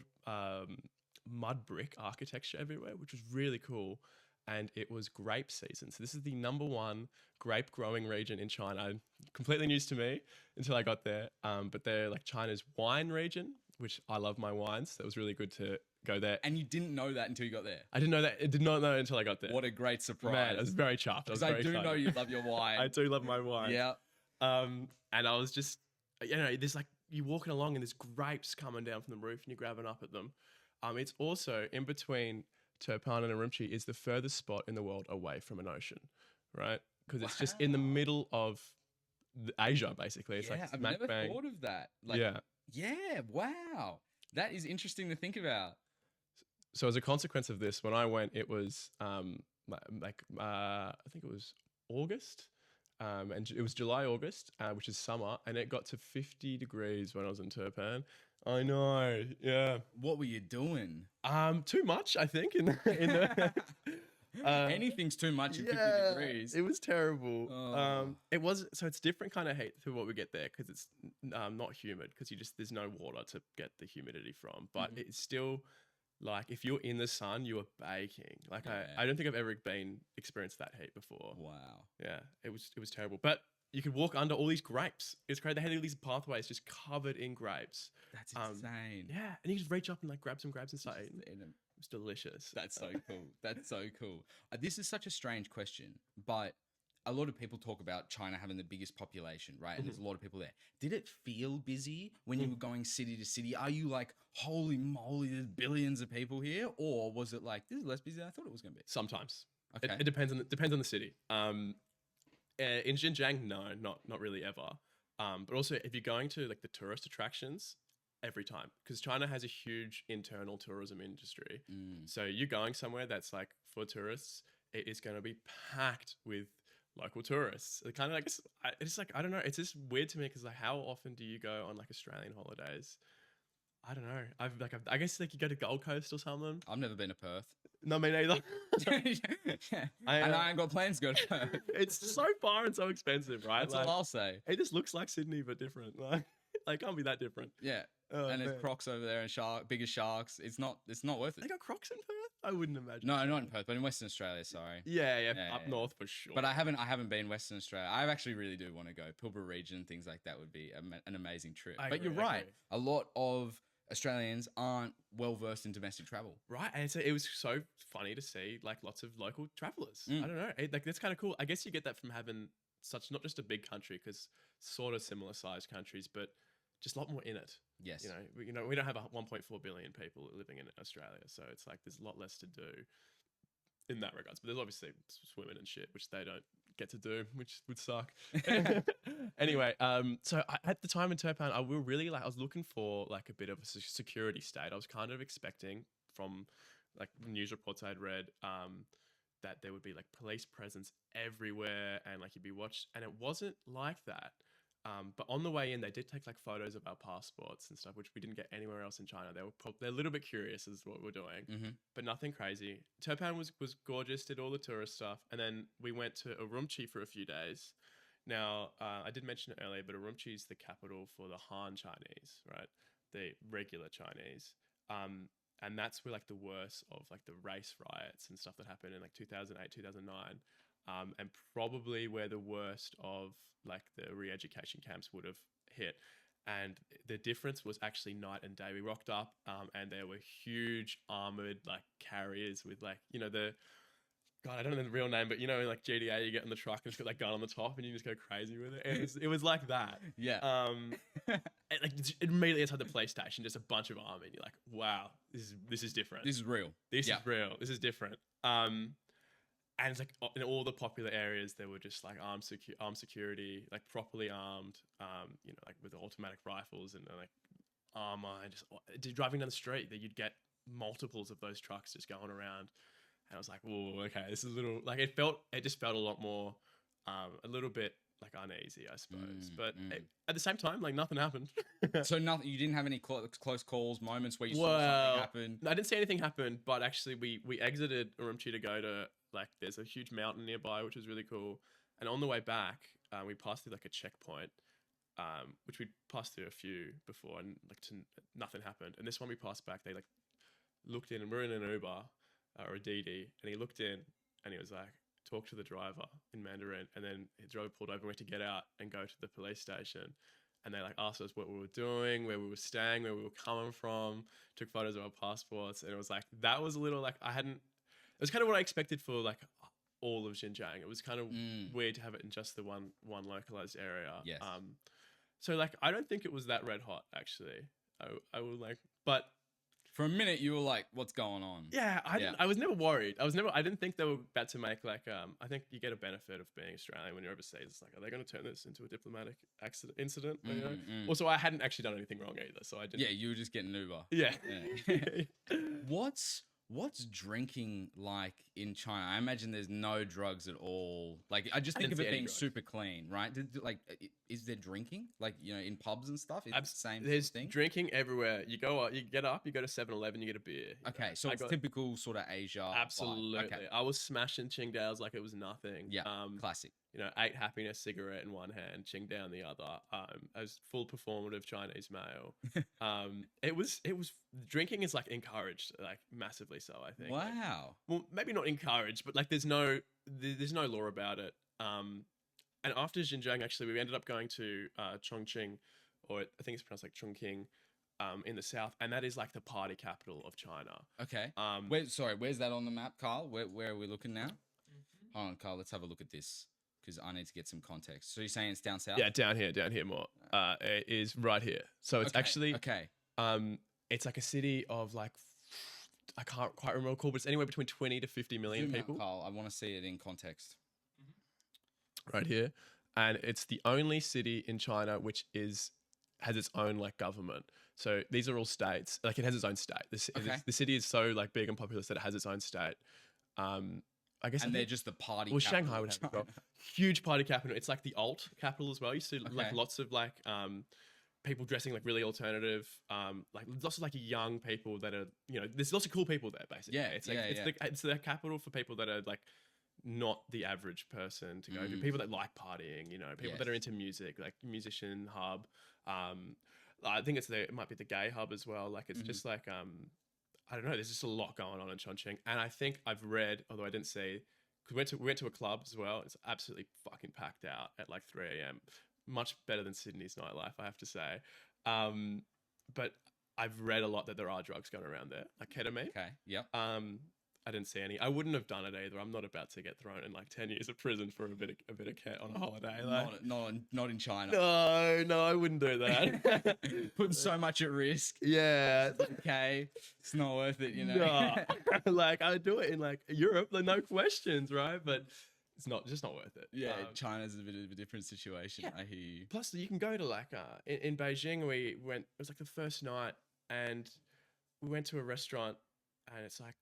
mud brick architecture everywhere, which was really cool. And it was grape season. So this is the #1 grape growing region in China. Completely news to me until I got there. But they're like China's wine region, which I love my wines. So it was really good to go there. And you didn't know that until you got there. I didn't know that. I did not know it until I got there. What a great surprise. Man, I was very chuffed. Because I do know you love your wine. I do love my wine. Yeah. And I was just, there's like, you're walking along and there's grapes coming down from the roof and you're grabbing up at them. It's also in between Turpan and Urumqi is the furthest spot in the world away from an ocean, right? Because it's just in the middle of Asia, basically. It's like I've never thought of that. Like, yeah, wow. That is interesting to think about. So as a consequence of this, when I went, it was I think it was August, and it was July, August, which is summer, and it got to 50 degrees when I was in Turpan. I know, yeah. What were you doing? Too much, I think. Anything's too much at 50 degrees. It was terrible. It was, so it's different kind of heat to what we get there because it's not humid because there's no water to get the humidity from. But it's still like if you're in the sun, you are baking. Like I don't think I've ever experienced that heat before. Wow. Yeah, it was terrible. But you could walk under all these grapes. It's crazy. They had all these pathways just covered in grapes. That's insane. Yeah, and you just reach up and like grab some grapes and start eating them. It's delicious. That's so cool. That's so cool. This is such a strange question, but a lot of people talk about China having the biggest population, right? And there's a lot of people there. Did it feel busy when you were going city to city? Are you like, holy moly, there's billions of people here? Or was it like, this is less busy than I thought it was going to be? Sometimes. Okay. It depends on the city. In Xinjiang, no, not really ever. But also if you're going to like the tourist attractions, every time, because China has a huge internal tourism industry. So you're going somewhere that's like for tourists, it is going to be packed with local tourists. It kind of like it's like I don't know. It's just weird to me because like how often do you go on like Australian holidays? I don't know. I guess like you go to Gold Coast or something. I've never been to Perth. No, me neither. And I ain't got plans to go to Perth. It's so far and so expensive, right? That's like, all I'll say. it just looks like Sydney but different. Like can't be that different. Yeah. Oh, and man. there's crocs over there and bigger sharks. It's not worth it. They got Crocs in Perth? I wouldn't imagine. No, not in Perth, but in Western Australia. Sorry. Yeah, Yeah, up yeah. north for sure. But I haven't been Western Australia. I actually really do want to go. Pilbara region, things like that would be an amazing trip. I But agree, you're I right. agree. A lot of Australians aren't well versed in domestic travel. Right, and it was so funny to see like lots of local travelers. I don't know, like that's kind of cool. I guess you get that from having such not just a big country, because sort of similar sized countries, but just a lot more in it. Yes. We don't have 1.4 billion people living in Australia, so it's like there's a lot less to do in that regards. But there's obviously swimming and shit, which they don't get to do, which would suck. Anyway, so at the time in Turpan, I was looking for like a bit of a security state. I was kind of expecting from like news reports I'd read that there would be like police presence everywhere and like you'd be watched, and it wasn't like that. But on the way in, they did take like photos of our passports and stuff, which we didn't get anywhere else in China. They're a little bit curious as to what we're doing, but nothing crazy. Turpan was gorgeous, did all the tourist stuff, and then we went to Urumqi for a few days. Now, I did mention it earlier, but Urumqi is the capital for the Han Chinese, right? The regular Chinese. And that's where like the worst of like the race riots and stuff that happened in like 2008, 2009. And probably where the worst of like the re-education camps would have hit. And the difference was actually night and day. We rocked up and there were huge armored like carriers with like, God, I don't know the real name, but like GTA, you get in the truck and it's got that gun on the top and you just go crazy with it. It was like that. Yeah. Like immediately outside the PlayStation, just a bunch of army. And you're like, wow, this is different. This is real. This is real. This is different. And it's like in all the popular areas, there were just like armed security, like properly armed, like with automatic rifles and like armor, and just driving down the street that you'd get multiples of those trucks just going around. And I was like, "Whoa, okay, this is a little like it just felt a lot more, a little bit like uneasy, I suppose." But at the same time, like nothing happened. So nothing. You didn't have any close calls, moments where you saw something happen. I didn't see anything happen, but actually, we exited Urumqi to go to like there's a huge mountain nearby, which was really cool. And on the way back, we passed through like a checkpoint, which we passed through a few before, and like nothing happened. And this one we passed back, they like looked in, and we're in an Uber or a DD, and he looked in, and he was like, talk to the driver in Mandarin, and then the driver pulled over and went to get out and go to the police station. And they like asked us what we were doing, where we were staying, where we were coming from, took photos of our passports. And it was like, that was a little like, it was kind of what I expected for like all of Xinjiang. It was kind of weird to have it in just the one localized area. Yes. So like, I don't think it was that red hot actually. I would like, but for a minute you were like, what's going on? Yeah, I was never worried. I didn't think they were about to make like, I think you get a benefit of being Australian when you're overseas. It's like, are they going to turn this into a diplomatic incident? Also, I hadn't actually done anything wrong either, so I didn't. Yeah, you were just getting Uber. Yeah. What's drinking like in China? I imagine there's no drugs at all. Like, I just think of it being super clean, right? Is there drinking? Like, in pubs and stuff? Is it the same There's thing? drinking everywhere. You go up, you get up, you go to 7-Eleven, you get a beer. Okay, so it's typical sort of Asia vibe. Absolutely. Okay. I was smashing Qingdaos like it was nothing. Yeah, classic. Ate happiness cigarette in one hand, Qingdao in the other. As full performative Chinese male. It was drinking is like encouraged, like massively so, I think. Wow. Like, well, maybe not encouraged, but like there's no law about it. And after Xinjiang, actually, we ended up going to Chongqing, or I think it's pronounced like Chongqing, in the south, and that is like the party capital of China. Okay. Where's that on the map, Carl? Where are we looking now? Hold on, Carl. Let's have a look at this because I need to get some context. So you're saying it's down south? Yeah, down here more. It is right here. So it's actually okay. It's like a city of like, I can't quite remember, but it's anywhere between 20 to 50 million Zoom out, people. Carl, I want to see it in context. right here, and it's the only city in China which has its own like government. So these are all states. Like it has its own state. Okay. The city is so like big and populous that it has its own state. I guess And they're just the party. well, capital Shanghai of would have as well. China. Huge party capital. It's like the alt capital as well. You see like Okay. lots of like people dressing like really alternative, like lots of like young people that are, you know, there's lots of cool people there basically. Yeah, It's like it's the capital for people that are like not the average person to go to. People that like partying, you know, people that are into music, like musician hub. I think it might be the gay hub as well. Like it's just like I don't know. There's just a lot going on in Chongqing, and I think I've read, although I didn't see, because we went to a club as well. It's absolutely fucking packed out at like 3 a.m. Much better than Sydney's nightlife, I have to say. But I've read a lot that there are drugs going around there, like ketamine. Okay. Yep. I didn't see any. I wouldn't have done it either. I'm not about to get thrown in like 10 years of prison for a bit of cat on a holiday. Like, Not in China. no, I wouldn't do that. Putting so much at risk. Yeah. Okay. It's not worth it, you know. No. Like I do it in like Europe, like no questions, right? But it's just not worth it. Yeah, China's a bit of a different situation. Yeah. I hear you. Plus, you can go to like in Beijing. We went. It was like the first night, and we went to a restaurant, and it's like,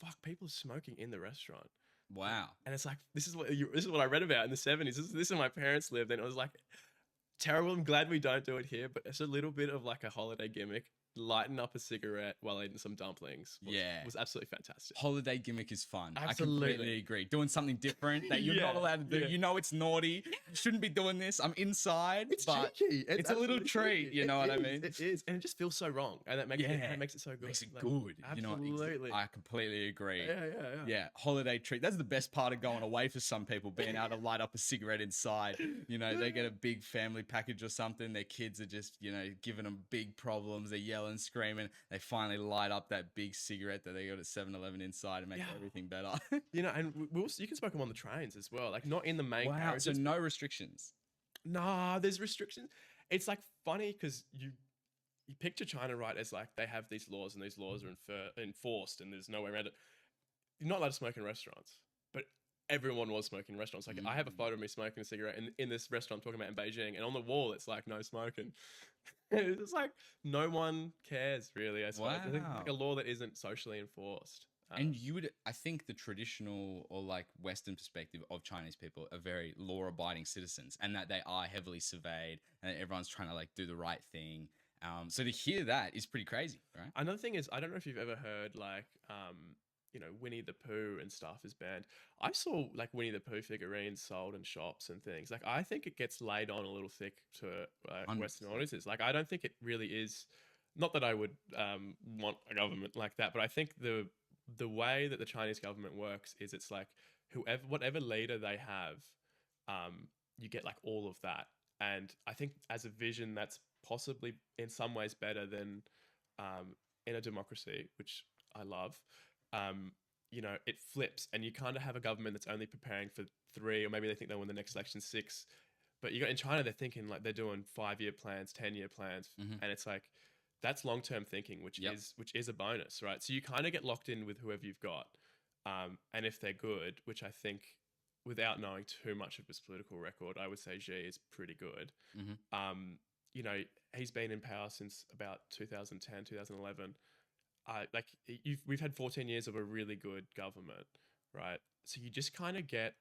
fuck, people are smoking in the restaurant. Wow. And it's like this is what I read about in the 70s. This is where my parents lived, and it was like terrible. I'm glad we don't do it here, but it's a little bit of like a holiday gimmick. Lighten up a cigarette while eating some dumplings was absolutely fantastic. Holiday gimmick is fun. Absolutely. I completely agree. Doing something different that you're not allowed to do. You know it's naughty. You shouldn't be doing this. I'm inside. It's but cheeky. It's a little treat. Cheeky. You know what I mean? It is. And it just feels so wrong. And that makes it so good. Makes it like, good. Absolutely. You know, I completely agree. Yeah. Yeah, holiday treat. That's the best part of going away for some people, being able to light up a cigarette inside. You know, they get a big family package or something. Their kids are just, you know, giving them big problems. They're yelling, screaming. They finally light up that big cigarette that they got at 7-Eleven inside and make everything better. You know, and you can smoke them on the trains as well. Like not in the main carriages. So no restrictions. Nah, there's restrictions. It's like funny because you picture China, right, as like they have these laws and these laws are enforced and there's no way around it. You're not allowed to smoke in restaurants, but everyone was smoking in restaurants. Like I have a photo of me smoking a cigarette in this restaurant I'm talking about in Beijing, and on the wall it's like no smoking. It's like no one cares really. I suppose. I think it's like a law that isn't socially enforced. And I think the traditional or like Western perspective of Chinese people are very law-abiding citizens, and that they are heavily surveyed, and everyone's trying to like do the right thing. So to hear that is pretty crazy, right? Another thing is, I don't know if you've ever heard like, you know, Winnie the Pooh and stuff is banned. I saw like Winnie the Pooh figurines sold in shops and things. Like I think it gets laid on a little thick to Western audiences. Like I don't think it really is. Not that I would want a government like that, but I think the way that the Chinese government works is it's like whatever leader they have, you get like all of that. And I think as a vision, that's possibly in some ways better than in a democracy, which I love. You know, it flips and you kind of have a government that's only preparing for 3, or maybe they think they'll win the next election 6. But in China, they're thinking like they're doing 5-year plans, 10-year plans. And it's like, that's long-term thinking, which is a bonus, right? So you kind of get locked in with whoever you've got. And if they're good, which I think without knowing too much of his political record, I would say Xi is pretty good. You know, he's been in power since about 2010, 2011. We've had 14 years of a really good government, right? So you just kind of get,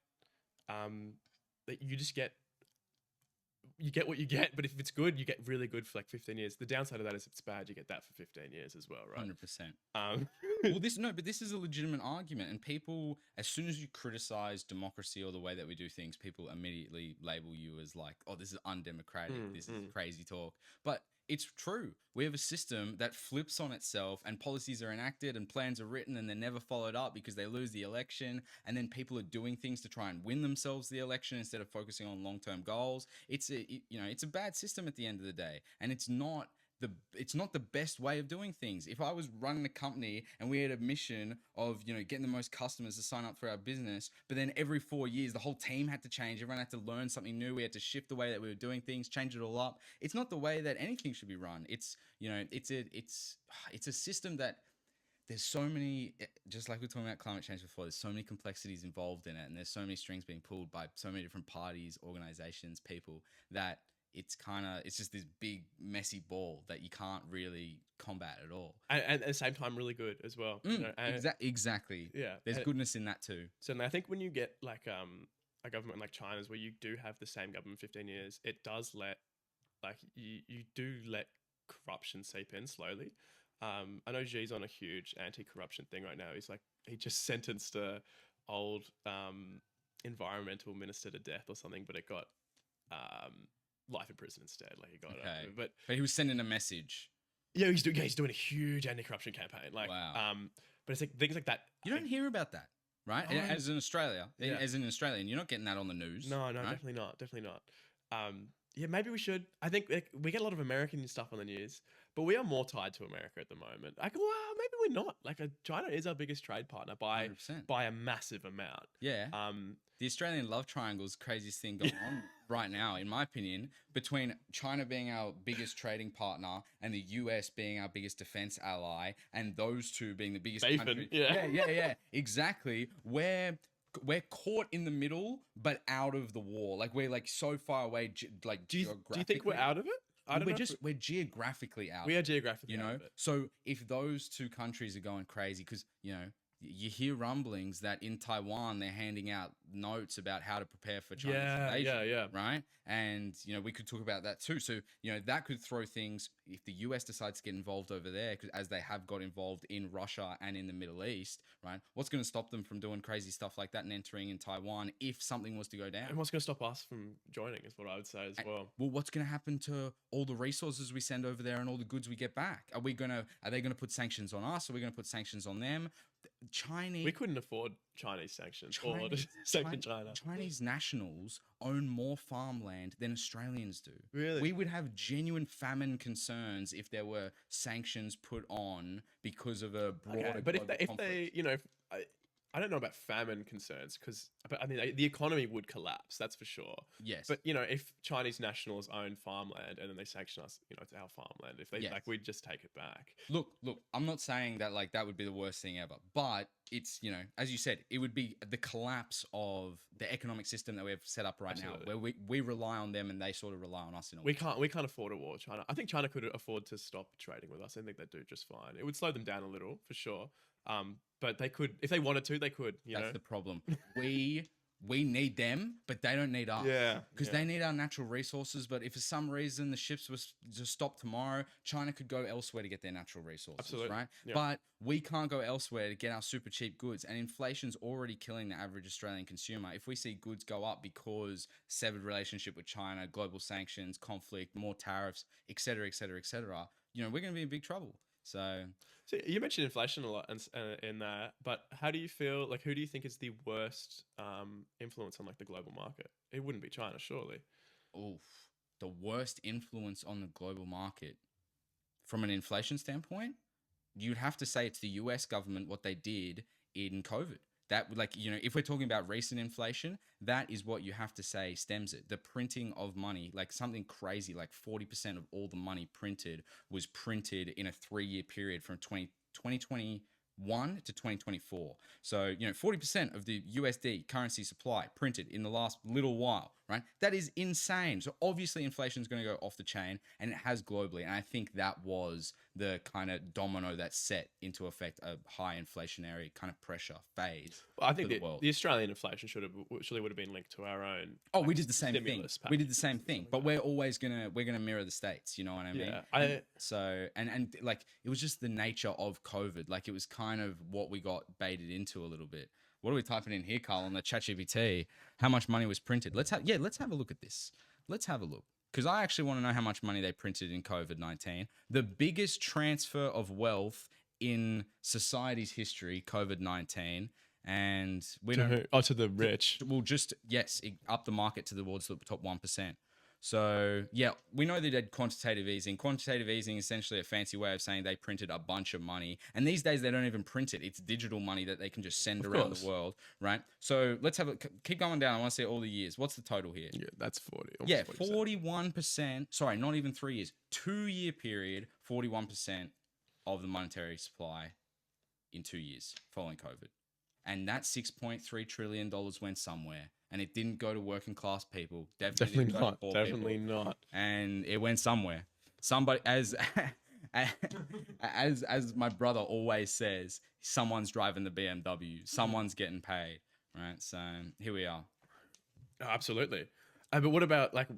you get what you get, but if it's good, you get really good for like 15 years. The downside of that is if it's bad, you get that for 15 years as well, right? 100%. Well, this is a legitimate argument, and people, as soon as you criticize democracy or the way that we do things, people immediately label you as like, oh, this is undemocratic, this is crazy talk. But it's true. We have a system that flips on itself, and policies are enacted and plans are written and they're never followed up because they lose the election, and then people are doing things to try and win themselves the election instead of focusing on long-term goals. It's a bad system at the end of the day, and it's not the best way of doing things. If I was running a company and we had a mission of, you know, getting the most customers to sign up for our business, but then every 4 years the whole team had to change, everyone had to learn something new, we had to shift the way that we were doing things, change it all up. It's not the way that anything should be run. It's, you know, it's a system that there's so many, just like we were talking about climate change before, there's so many complexities involved in it, and there's so many strings being pulled by so many different parties, organizations, people, that it's just this big messy ball that you can't really combat at all. And at the same time, really good as well. You know, and Exactly. yeah, There's goodness in that too. so I think when you get like a government like China's, where you do have the same government 15 years, it does let like you do let corruption seep in slowly. I know Xi's on a huge anti-corruption thing right now. He just sentenced a old environmental minister to death or something, but it got life in prison instead. Like he got Okay. but But he was sending a message. yeah, he's doing a huge anti-corruption campaign. Like Wow. but it's like things like that. You don't hear about that, right? No. As an Australia, Yeah. as an Australian, you're not getting that on the news. No, right? definitely not. Definitely not. Yeah, maybe we should. I think like, we get a lot of American stuff on the news, but we are more tied to America at the moment. Like, well, maybe we're not. Like, China is our biggest trade partner by 100%. by a massive amount. Yeah. The Australian love triangle is the craziest thing going on right now, in my opinion, between China being our biggest trading partner and the US being our biggest defense ally, and those two being the biggest country. Yeah. Exactly. We're caught in the middle, but out of the war. Like we're like so far away. Do you think we're out of it? I don't know. We're geographically out. We are geographically you out know. of it. So if those two countries are going crazy, because you hear rumblings that in Taiwan they're handing out notes about how to prepare for Chinese invasion. Yeah. Right, and we could talk about that too. So that could throw things if the US decides to get involved over there, because as they have got involved in Russia and in the Middle East, right? What's going to stop them from doing crazy stuff like that and entering in Taiwan if something was to go down? And what's going to stop us from joining is what I would say as well. Well, what's going to happen to all the resources we send over there and all the goods we get back? Are they going to put sanctions on us? Are we going to put sanctions on them? We couldn't afford Chinese sanctions or sanction China. Chinese nationals own more farmland than Australians do. Really? We would have genuine famine concerns if there were sanctions put on because of a broader. But global if conflict. they, I don't know about famine concerns but I mean, the economy would collapse. That's for sure. Yes. But if Chinese nationals own farmland and then they sanction us, it's our farmland. If they Yes. we'd just take it back. Look, I'm not saying that that would be the worst thing ever, but it's, as you said, it would be the collapse of the economic system that we have set up right Absolutely. now, where we rely on them and they sort of rely on us in a We way. can't afford a war with China. I think China could afford to stop trading with us. I think they'd do just fine. It would slow them down a little for sure. But they could, if they wanted to, they could. That's the problem. We need them, but they don't need us. Yeah, Because they need our natural resources. But if for some reason the ships was just stopped tomorrow, China could go elsewhere to get their natural resources. Absolutely. Right? Yeah. But we can't go elsewhere to get our super cheap goods. And inflation's already killing the average Australian consumer. If we see goods go up because severed relationship with China, global sanctions, conflict, more tariffs, et cetera, we're going to be in big trouble. So you mentioned inflation a lot in that, but how do you feel? Like, who do you think is the worst influence on the global market? It wouldn't be China, surely. The worst influence on the global market from an inflation standpoint, you'd have to say it's the US government, what they did in COVID. That, if we're talking about recent inflation, that is what you have to say stems it. The printing of money, something crazy, 40% of all the money printed was printed in a 3-year period from 2021 to 2024. So, 40% of the USD currency supply printed in the last little while, right? That is insane. So obviously inflation is going to go off the chain, and it has globally. And I think that was the kind of domino that set into effect a high inflationary kind of pressure phase. Well, I think the the Australian inflation surely would have been linked to our own. We did the same thing. Stimulus We did the same packages thing, and but stuff like we're gonna mirror the States. You know what I mean? Yeah. So it was just the nature of COVID. It was kind of what we got baited into a little bit. What are we typing in here, Carl, on the ChatGPT? How much money was printed? Let's have a look at this. Let's have a look. Because I actually want to know how much money they printed in COVID-19. The biggest transfer of wealth in society's history, COVID-19. And we don't... to the rich. We'll just, up the market towards the top 1%. So, we know they did quantitative easing. Quantitative easing is essentially a fancy way of saying they printed a bunch of money. And these days, they don't even print it. It's digital money that they can just send around the world, right? So, let's keep going down. I want to see all the years. What's the total here? Yeah, that's 40. 41%. Sorry, not even 3 years. 2-year period, 41% of the monetary supply in 2 years following COVID. And that $6.3 trillion went somewhere, and it didn't go to working class people. Definitely didn't go to poor Definitely people. not. And it went somewhere. Somebody, as my brother always says, someone's driving the BMW, someone's getting paid, right? So here we are. Absolutely. But what about like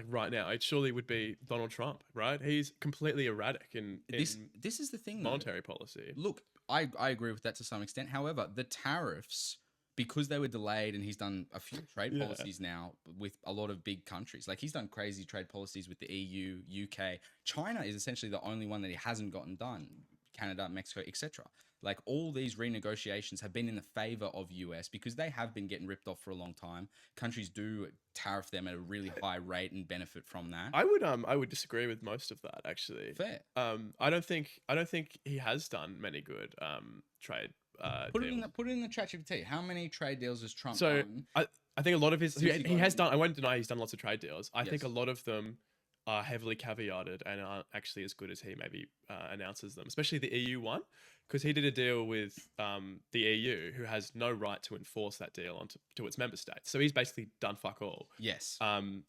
right now? It surely would be Donald Trump, right? He's completely erratic in This is the thing, though. monetary policy. Look, I agree with that to some extent. However, the tariffs, because they were delayed, and he's done a few trade policies now with a lot of big countries. Like, he's done crazy trade policies with the EU, UK. China is essentially the only one that he hasn't gotten done. Canada, Mexico, etc. Like, all these renegotiations have been in the favor of US because they have been getting ripped off for a long time. Countries do tariff them at a really high rate and benefit from that. I would disagree with most of that, actually. Fair. I don't think he has done many good trade Put deals. it in the ChatGPT. How many trade deals has Trump So done? I think a lot of his Since he he got has in. done. I won't deny he's done lots of trade deals. I think Yes. a lot of them are heavily caveated and aren't actually as good as he maybe announces them. Especially the EU one, because he did a deal with the EU, who has no right to enforce that deal to its member states. So he's basically done fuck all. Yes. And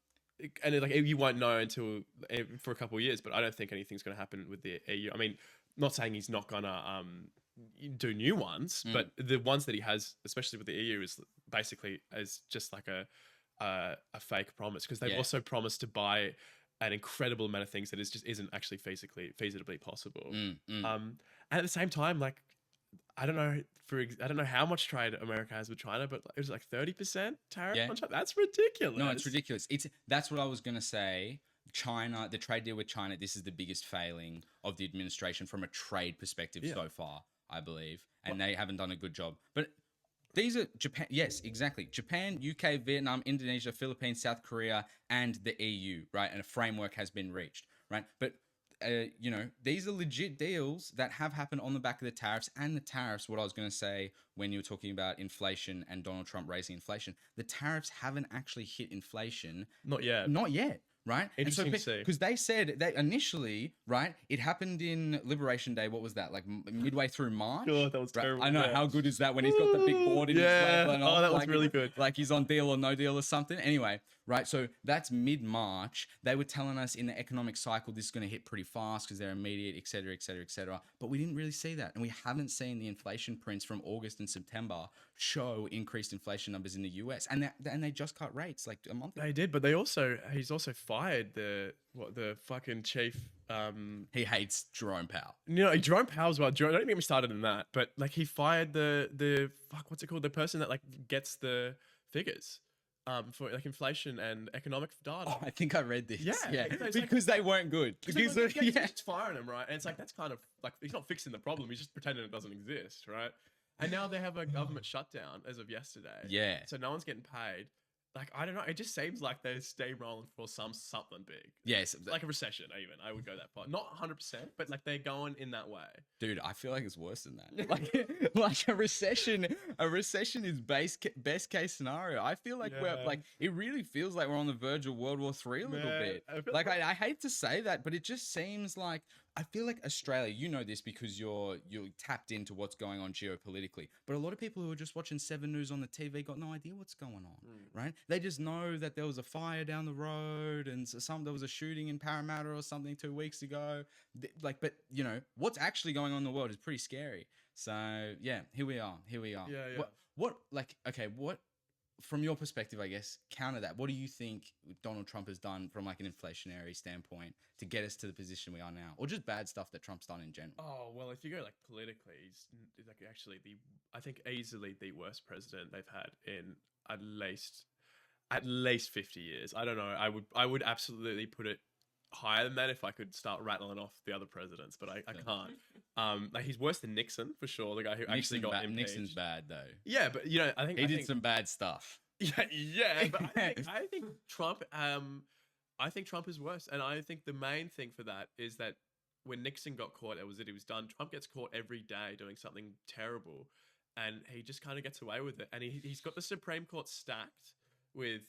like you won't know until for a couple of years. But I don't think anything's going to happen with the EU. I mean, not saying he's not gonna do new ones, but the ones that he has, especially with the EU, is basically as just like a fake promise, because they've also promised to buy an incredible amount of things that just isn't actually feasibly possible. And at the same time, like I don't know how much trade America has with China, but it was like 30% tariff on China. That's ridiculous. No, it's ridiculous. That's what I was gonna say. China, the trade deal with China, this is the biggest failing of the administration from a trade perspective so far, I believe, and they haven't done a good job. But these are Japan. Yes, exactly. Japan, UK, Vietnam, Indonesia, Philippines, South Korea, and the EU, right? And a framework has been reached, right? But these are legit deals that have happened on the back of the tariffs. And the tariffs, what I was going to say when you were talking about inflation and Donald Trump raising inflation, the tariffs haven't actually hit inflation. Not yet. Not yet. Right? Interesting to see. Because they said that initially, right, it happened in Liberation Day. What was that? Like midway through March? God, that was terrible. I know. How good is that when he's got the big board in his lap and all, that was really good. Like he's on Deal or No Deal or something. Anyway, right? So that's mid-March. They were telling us in the economic cycle, this is going to hit pretty fast because they're immediate, et cetera, et cetera, et cetera. But we didn't really see that. And we haven't seen the inflation prints from August and September show increased inflation numbers in the US. And they just cut rates like a month ago. They did, but he's also fired the fucking chief. He hates Jerome Powell. Jerome Powell as well. Don't even get me started on that. But like he fired the what's it called? The person that like gets the figures for like inflation and economic data. Oh, I think I read this. Yeah. Because they weren't good. Because he's just firing him, right? And it's like that's kind of like he's not fixing the problem. He's just pretending it doesn't exist, right? And now they have a government shutdown as of yesterday. Yeah. So no one's getting paid. Like, I don't know. It just seems like they're steamrolling for something big. Yes. Like a recession, even. I would go that far. Not 100%, but like they're going in that way. Dude, I feel like it's worse than that. like a recession is best case scenario. I feel like it really feels like we're on the verge of World War III a little bit. I hate to say that, but it just seems like I feel like Australia, you know this because you're tapped into what's going on geopolitically. But a lot of people who are just watching 7 News on the TV got no idea what's going on, right? They just know that there was a fire down the road and there was a shooting in Parramatta or something 2 weeks ago. But what's actually going on in the world is pretty scary. So yeah, here we are. Yeah. What from your perspective, I guess, counter that? What do you think Donald Trump has done from like an inflationary standpoint to get us to the position we are now, or just bad stuff that Trump's done in general? Oh well, if you go like politically, he's like actually I think easily the worst president they've had in at least 50 years. I don't know. I would absolutely put it higher than that if I could start rattling off the other presidents, but I can't. Like he's worse than Nixon for sure. The guy who actually got impeached. Nixon's bad though. Yeah, but I think he did some bad stuff. Yeah, but I think Trump. I think Trump is worse, and I think the main thing for that is that when Nixon got caught, it was done. Trump gets caught every day doing something terrible, and he just kind of gets away with it. And he's got the Supreme Court stacked with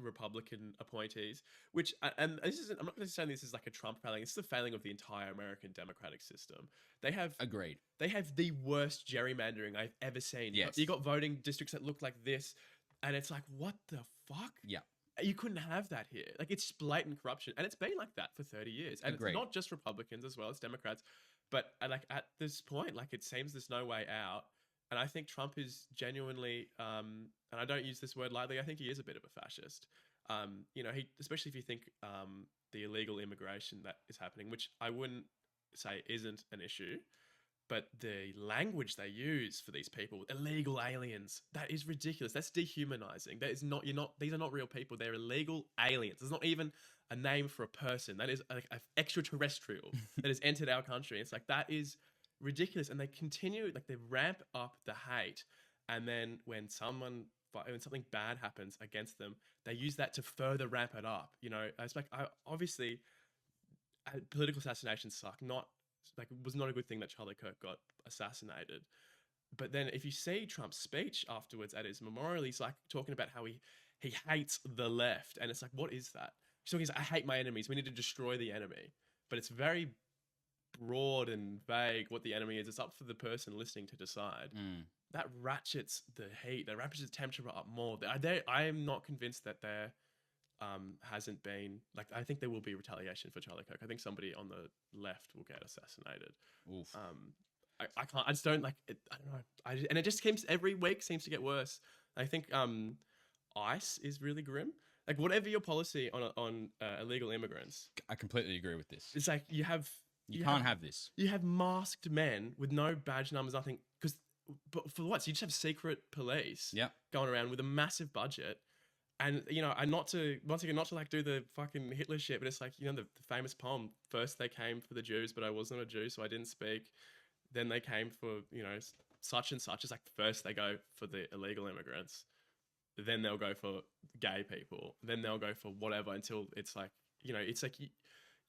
Republican appointees, which and this isn't. I'm not going to say this is like a Trump failing. It's the failing of the entire American democratic system. They have Agreed. They have the worst gerrymandering I've ever seen. Yes. You got voting districts that look like this, and it's like, what the fuck? Yeah. You couldn't have that here. Like, it's blatant corruption, and it's been like that for 30 years. And Agreed. it's not just Republicans as well, it's Democrats. But like at this point, like it seems there's no way out. And I think Trump is genuinely, and I don't use this word lightly, I think he is a bit of a fascist. You know, especially if you think the illegal immigration that is happening, which I wouldn't say isn't an issue, but the language they use for these people, illegal aliens, that is ridiculous. That's dehumanizing. That is not, these are not real people. They're illegal aliens. There's not even a name for a person. That is like an extraterrestrial that has entered our country. It's like, that is ridiculous. And they continue, like they ramp up the hate. And then when something bad happens against them, they use that to further ramp it up. You know, it's like, obviously political assassinations suck. It was not a good thing that Charlie Kirk got assassinated. But then if you see Trump's speech afterwards at his memorial, he's like talking about how he hates the left. And it's like, what is that? He's like, I hate my enemies. We need to destroy the enemy. But it's very broad and vague what the enemy is. It's up for the person listening to decide. That ratchets the heat. That ratchets the temperature up more. I am not convinced that there hasn't been, like, I think there will be retaliation for Charlie Kirk. I think somebody on the left will get assassinated. Oof. I can't, I just don't like it. I don't know. And it just seems every week seems to get worse. I think ICE is really grim. Like, whatever your policy on illegal immigrants, I completely agree with this. it's like you can't have this. You have masked men with no badge numbers, nothing. But for what? So you just have secret police going around with a massive budget. And, you know, and not to like do the fucking Hitler shit, but it's like, you know, the famous poem, first they came for the Jews, but I wasn't a Jew, so I didn't speak. Then they came for, you know, such and such. It's like, first they go for the illegal immigrants. Then they'll go for gay people. Then they'll go for whatever until it's like, you know, it's like you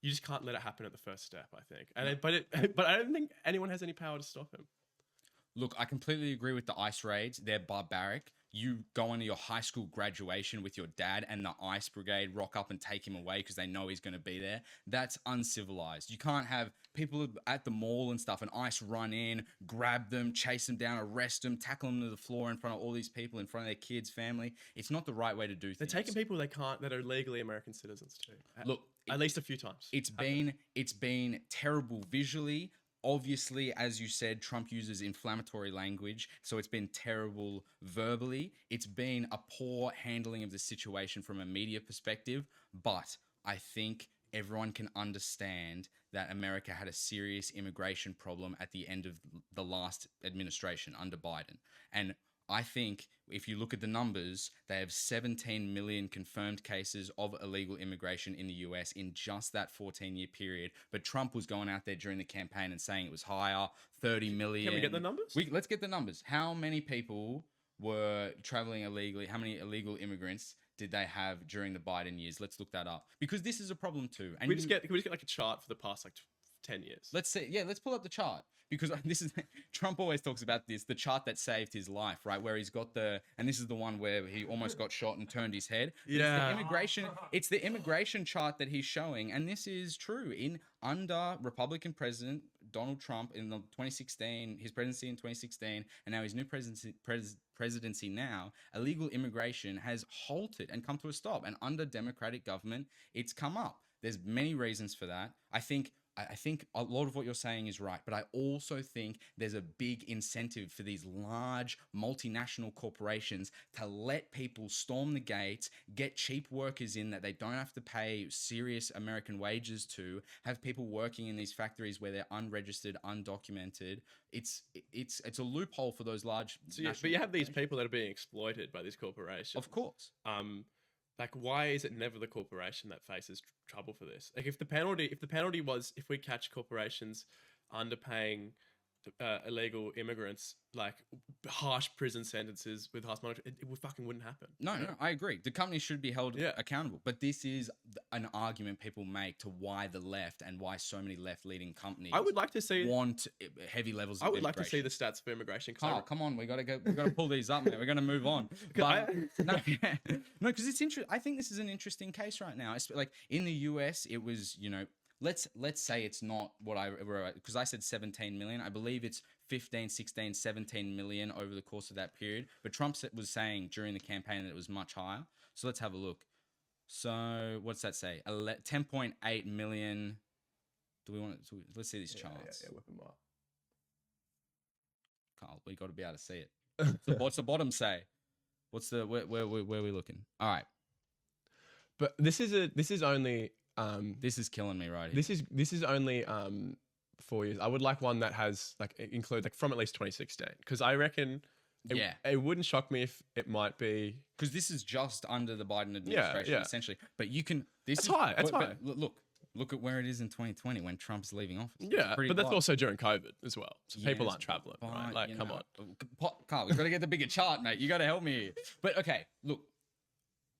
just can't let it happen at the first step, I think. And but I don't think anyone has any power to stop him. Look, I completely agree with the ICE raids. They're barbaric. You go into your high school graduation with your dad and the ICE brigade rock up and take him away because they know he's going to be there. That's uncivilized. You can't have people at the mall and stuff and ICE run in, grab them, chase them down, arrest them, tackle them to the floor in front of all these people, in front of their kids, family. It's not the right way to do things. They're taking people that are legally American citizens too. Look, at least a few times. It's been terrible visually. Obviously, as you said, Trump uses inflammatory language, so it's been terrible verbally. It's been a poor handling of the situation from a media perspective, but I think everyone can understand that America had a serious immigration problem at the end of the last administration under Biden. And I think if you look at the numbers, they have 17 million confirmed cases of illegal immigration in the US in just that 14-year period. But Trump was going out there during the campaign and saying it was higher, 30 million. Can we get the numbers? Let's get the numbers. How many people were traveling illegally? How many illegal immigrants did they have during the Biden years? Let's look that up. Because this is a problem too. And can we just get like a chart for the past like 10 years? Let's see. Yeah, let's pull up the chart. Because this is, Trump always talks about this, the chart that saved his life, right? Where he's got and this is the one where he almost got shot and turned his head. Yeah. It's the immigration chart that he's showing. And this is true. Under Republican President Donald Trump in the 2016, his presidency in 2016, and now his new presidency now, illegal immigration has halted and come to a stop. And under Democratic government, it's come up. There's many reasons for that. I think a lot of what you're saying is right, but I also think there's a big incentive for these large multinational corporations to let people storm the gates, get cheap workers in that they don't have to pay serious American wages to, have people working in these factories where they're unregistered, undocumented. It's a loophole for those large. But you have these people that are being exploited by these corporations. Of course. Like, why is it never the corporation that faces trouble for this? Like, if the penalty was if we catch corporations underpaying illegal immigrants like harsh prison sentences with harsh monetary, it fucking wouldn't happen. No, you know? no, I agree. The company should be held Yeah. accountable. But this is an argument people make to why the left and why so many left-leading companies I would like to see want heavy levels of I would like to see immigration. the stats for immigration. Carl, come on, we gotta pull these up, man. We're gonna move on. But no, because it's interesting. I think this is an interesting case right now. It's like in the US, it was, let's say it's not what I wrote, because I said 17 million. I believe it's 15, 16, 17 million over the course of that period. But Trump was saying during the campaign that it was much higher. So let's have a look. So what's that say? 10.8 million. Do we want to? Let's see these charts. Whip 'em up. Carl, we got to be able to see it. What's the bottom say? What's the where are we looking? All right. But this is only This is killing me right here. this is only 4 years. I would like one that has include from at least 2016, because I reckon it wouldn't shock me if it might be, because this is just under the Biden administration essentially. But you can That's high. but look at where it is in 2020 when Trump's leaving office. Yeah, but that's low. also during COVID as well. So people Yes, aren't traveling, right? but, Come on. Carl, we've got to get the bigger chart, mate. You got to help me here. But okay, look,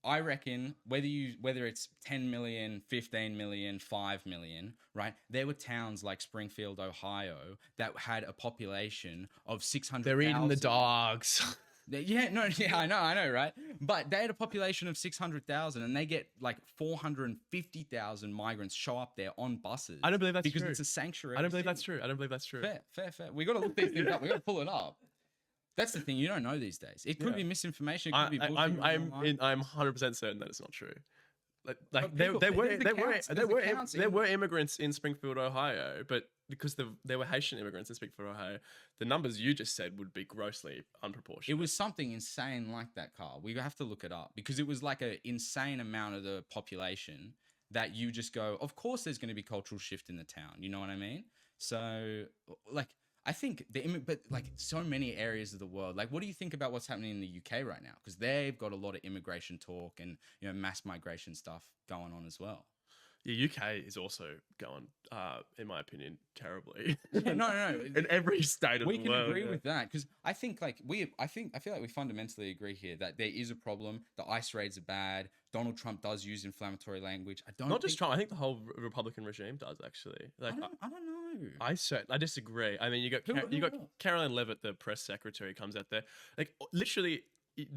I reckon whether it's 10 million, 15 million, 5 million, right? There were towns like Springfield, Ohio, that had a population of 600,000. They're eating the dogs. I know, right? But they had a population of 600,000, and they get like 450,000 migrants show up there on buses. I don't believe that's because true. it's a sanctuary. I don't believe that's true. I don't believe that's true. Fair. We got to look these things up. We got to pull it up. That's the thing. You don't know these days. It could be misinformation. It could be bullshit. I'm 100% certain that it's not true. There were immigrants in Springfield, Ohio, but because there were Haitian immigrants in Springfield, Ohio, the numbers you just said would be grossly unproportionate. It was something insane like that, Carl. We have to look it up, because it was like an insane amount of the population that you just go, of course there's going to be cultural shift in the town. You know what I mean? So I think but so many areas of the world, what do you think about what's happening in the UK right now? Because they've got a lot of immigration talk and mass migration stuff going on as well. The UK is also going, in my opinion, terribly. No. In every state of the world. We can agree with that, because I think I feel like we fundamentally agree here that there is a problem. The ICE raids are bad. Donald Trump does use inflammatory language. Not just Trump. I think the whole Republican regime does, actually. I don't know. I disagree. I mean, you got Caroline Levitt, the press secretary, comes out there, literally.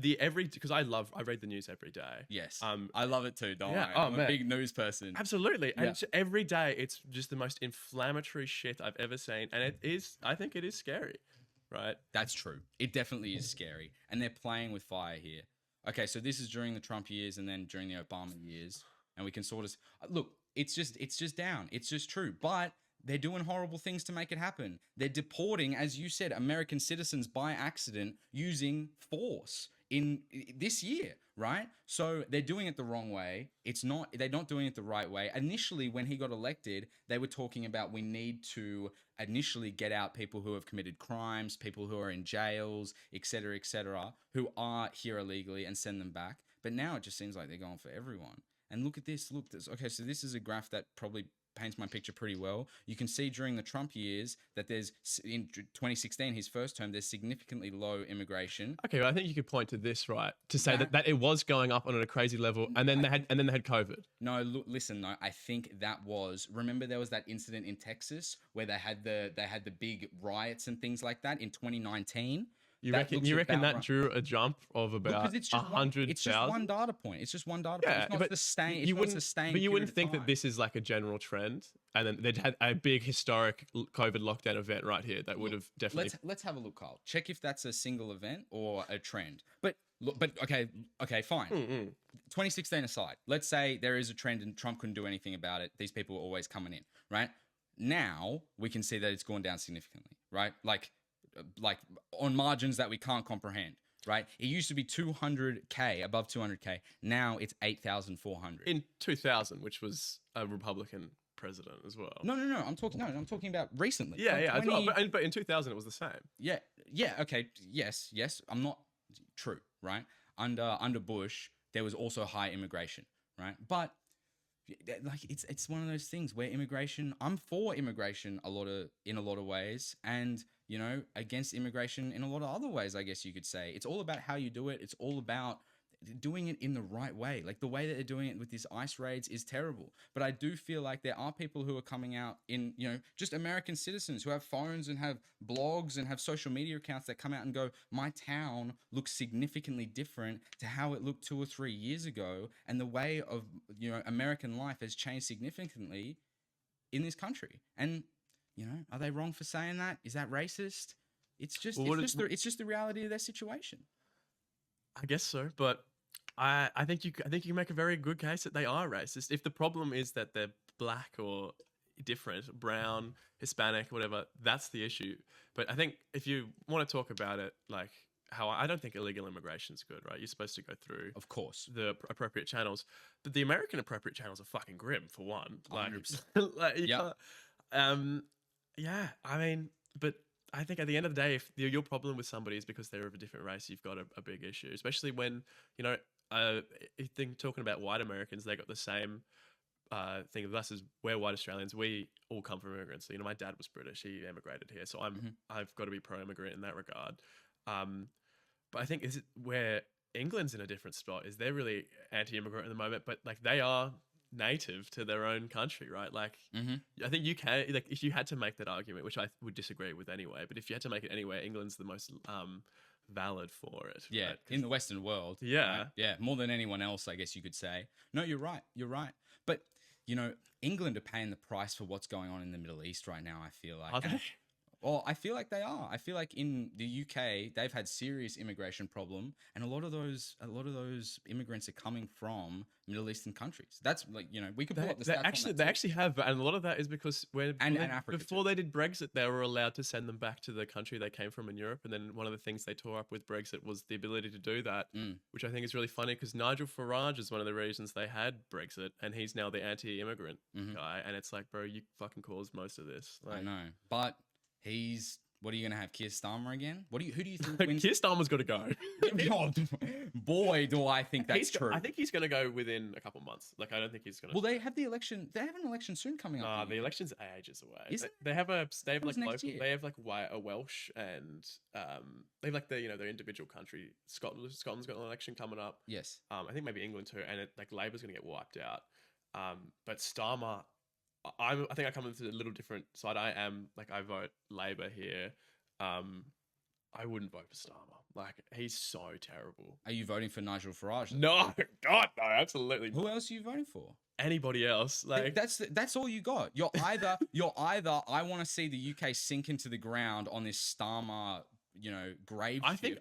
Because I read the news every day. Yes. I love it too, don't I? I'm a big news person. Absolutely. And every day it's just the most inflammatory shit I've ever seen. And I think it is scary, right? That's true. It definitely is scary. And they're playing with fire here. Okay, so this is during the Trump years and then during the Obama years. And we can sort of look, it's just down. It's just true. But they're doing horrible things to make it happen. They're deporting, as you said, American citizens by accident using force in this year, right? So they're doing it the wrong way. They're not doing it the right way. Initially, when he got elected, they were talking about we need to initially get out people who have committed crimes, people who are in jails, et cetera, who are here illegally, and send them back. But now it just seems like they're going for everyone. And look at this. Okay, so this is a graph that probably paints my picture pretty well. You can see during the Trump years that there's, in 2016, his first term, there's significantly low immigration. Okay, well, I think you could point to this, right, to say that it was going up on a crazy level, and then they had COVID. No, look, listen, though, I think that was, remember there was that incident in Texas where they had the big riots and things like that in 2019. You reckon that drew a jump of about 100,000? It's just one data point. It's just one data point. It's not sustained. But you wouldn't think that this is like a general trend, and then they'd had a big historic COVID lockdown event right here that would have definitely. Let's have a look, Carl. Check if that's a single event or a trend. But okay, fine. 2016 aside, let's say there is a trend and Trump couldn't do anything about it. These people are always coming in, right? Now we can see that it's gone down significantly, right? Like on margins that we can't comprehend, right? It used to be 200K, above 200K. Now it's 8,400. In 2000, which was a Republican president as well. No. I'm talking about recently. Yeah, as well. But in 2000, it was the same. Yeah. Okay. Yes. I'm not true, right? Under Bush, there was also high immigration, right? But it's one of those things where immigration, I'm for immigration in a lot of ways, and you know, against immigration in a lot of other ways, I guess you could say. It's all about how you do it. It's all about doing it in the right way. Like the way that they're doing it with these ICE raids is terrible. But I do feel like there are people who are coming out in, you know, just American citizens who have phones and have blogs and have social media accounts that come out and go, my town looks significantly different to how it looked 2 or 3 years ago. And the way of, you know, American life has changed significantly in this country. And, you know, are they wrong for saying that? Is that racist? It's just, it's just the reality of their situation. I guess so, but I think you can make a very good case that they are racist. If the problem is that they're black or different, brown, Hispanic, whatever, that's the issue. But I think if you want to talk about it, like how I don't think illegal immigration is good, right? You're supposed to go through, of course, the appropriate channels, but the American appropriate channels are fucking grim for one. Like, 100%. like yeah, I mean, but I think at the end of the day, if your problem with somebody is because they're of a different race, you've got a big issue, especially when, you know, I think talking about white Americans, they got the same thing with us as we're white Australians. We all come from immigrants. So, you know, my dad was British. He emigrated here. So I've got to be pro-immigrant in that regard. But I think is it where England's in a different spot is they're really anti-immigrant at the moment, but like they are native to their own country, right? Like I think you can, like if you had to make that argument, which I would disagree with anyway, but if you had to make it anywhere, England's the most valid for it. Yeah, right? in the Western world. Yeah. Right? Yeah, more than anyone else, I guess you could say. No, you're right. You're right. But, you know, England are paying the price for what's going on in the Middle East right now, I feel like. Are they? Well, I feel like they are. I feel like in the UK, they've had serious immigration problem, and a lot of those immigrants are coming from Middle Eastern countries. That's like, you know, we could pull up the stats. They actually have, and a lot of that is because Africa before they did Brexit, they were allowed to send them back to the country they came from in Europe. And then one of the things they tore up with Brexit was the ability to do that, which I think is really funny because Nigel Farage is one of the reasons they had Brexit, and he's now the anti-immigrant guy. And it's like, bro, you fucking caused most of this. Like, I know, but what are you going to have, Keir Starmer again? Who do you think wins? Keir Starmer's got to go. Oh, boy, do I think that's true. I think he's going to go within a couple months. Like, I don't think he's going to. Well, they have the election. They have an election soon coming up. Nah, the election's ages away. Is it? They have like local. Year? They have like a Welsh and they have like their individual country. Scotland's got an election coming up. Yes. I think maybe England too, and like Labour's going to get wiped out. But Starmer. I think I come into a little different side. I vote Labour here. I wouldn't vote for Starmer. Like, he's so terrible. Are you voting for Nigel Farage? No, God, no, absolutely. Who else are you voting for? Anybody else? Like, that's all you got. You're either I want to see the UK sink into the ground on this Starmer, you know, grave. I think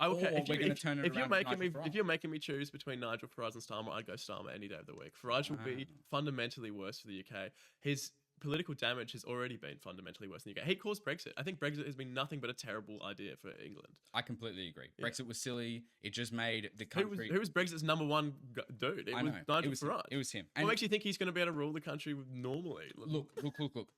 okay. If you're making me choose between Nigel Farage and Starmer, I'd go Starmer any day of the week. Farage will be fundamentally worse for the UK. His political damage has already been fundamentally worse in the UK. He caused Brexit. I think Brexit has been nothing but a terrible idea for England. I completely agree. Yeah. Brexit was silly. It just made the country. Who was Brexit's number one dude? It was Nigel Farage. It was him. What makes you think he's going to be able to rule the country normally? Look.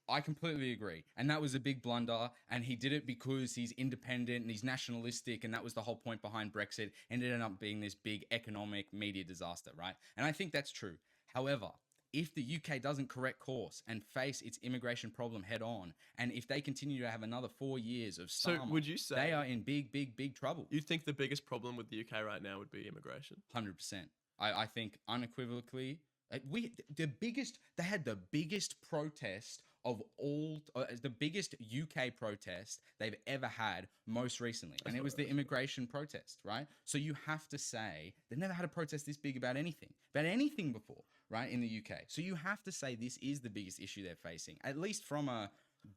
I completely agree. And that was a big blunder. And he did it because he's independent and he's nationalistic. And that was the whole point behind Brexit. And it ended up being this big economic media disaster, right? And I think that's true. However, if the UK doesn't correct course and face its immigration problem head on, and if they continue to have another 4 years of Starmer, so would you say they are in big trouble? You think the biggest problem with the UK right now would be immigration? 100%. I think unequivocally, they had the biggest protest of all, the biggest UK protest they've ever had most recently. And it was the immigration protest, right? So you have to say, they've never had a protest this big about anything before, right, in the UK. So you have to say this is the biggest issue they're facing, at least from a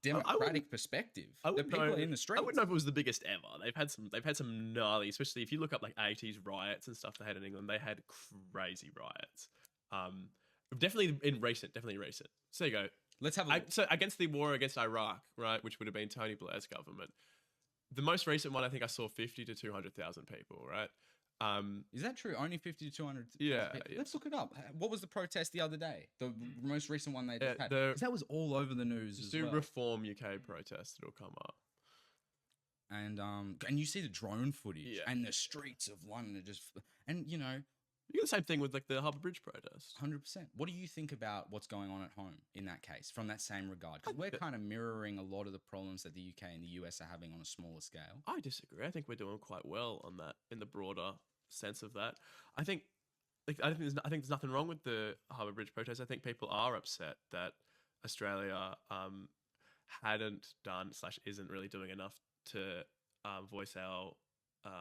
democratic perspective. The people in the streets. I wouldn't know if it was the biggest ever. They've had some gnarly, especially if you look up like 80s riots and stuff they had in England. They had crazy riots. Definitely recent. So there you go. Let's have a look. So against the war against Iraq, right, which would have been Tony Blair's government. The most recent one, I think I saw 50 to 200,000 people, right? Is that true? Only 50 to 200? Yeah. Let's look it up. What was the protest the other day? The most recent one they just had? 'Cause that was all over the news as well. Reform UK protest, it'll come up. And you see the drone footage and the streets of London are just... And, you know, You get the same thing with like the Harbour Bridge protest. 100%. What do you think about what's going on at home in that case, from that same regard? Because we're kind of mirroring a lot of the problems that the UK and the US are having on a smaller scale. I disagree. I think we're doing quite well on that in the broader sense of that. I think, I think there's nothing wrong with the Harbour Bridge protest. I think people are upset that Australia hadn't done / isn't really doing enough to voice our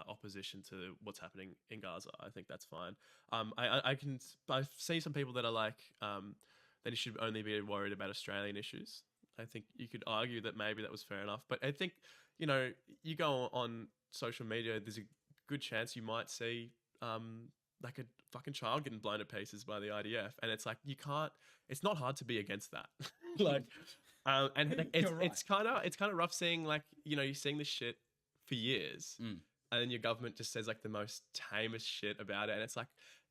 opposition to what's happening in Gaza. I think that's fine. I see some people that are like that you should only be worried about Australian issues. I think you could argue that maybe that was fair enough, but I think you go on social media, there's a good chance you might see like a fucking child getting blown to pieces by the IDF, and it's like it's not hard to be against that. Like, and like, it's kind of rough seeing like you're seeing this shit for years, and then your government just says like the most tamest shit about it, and it's like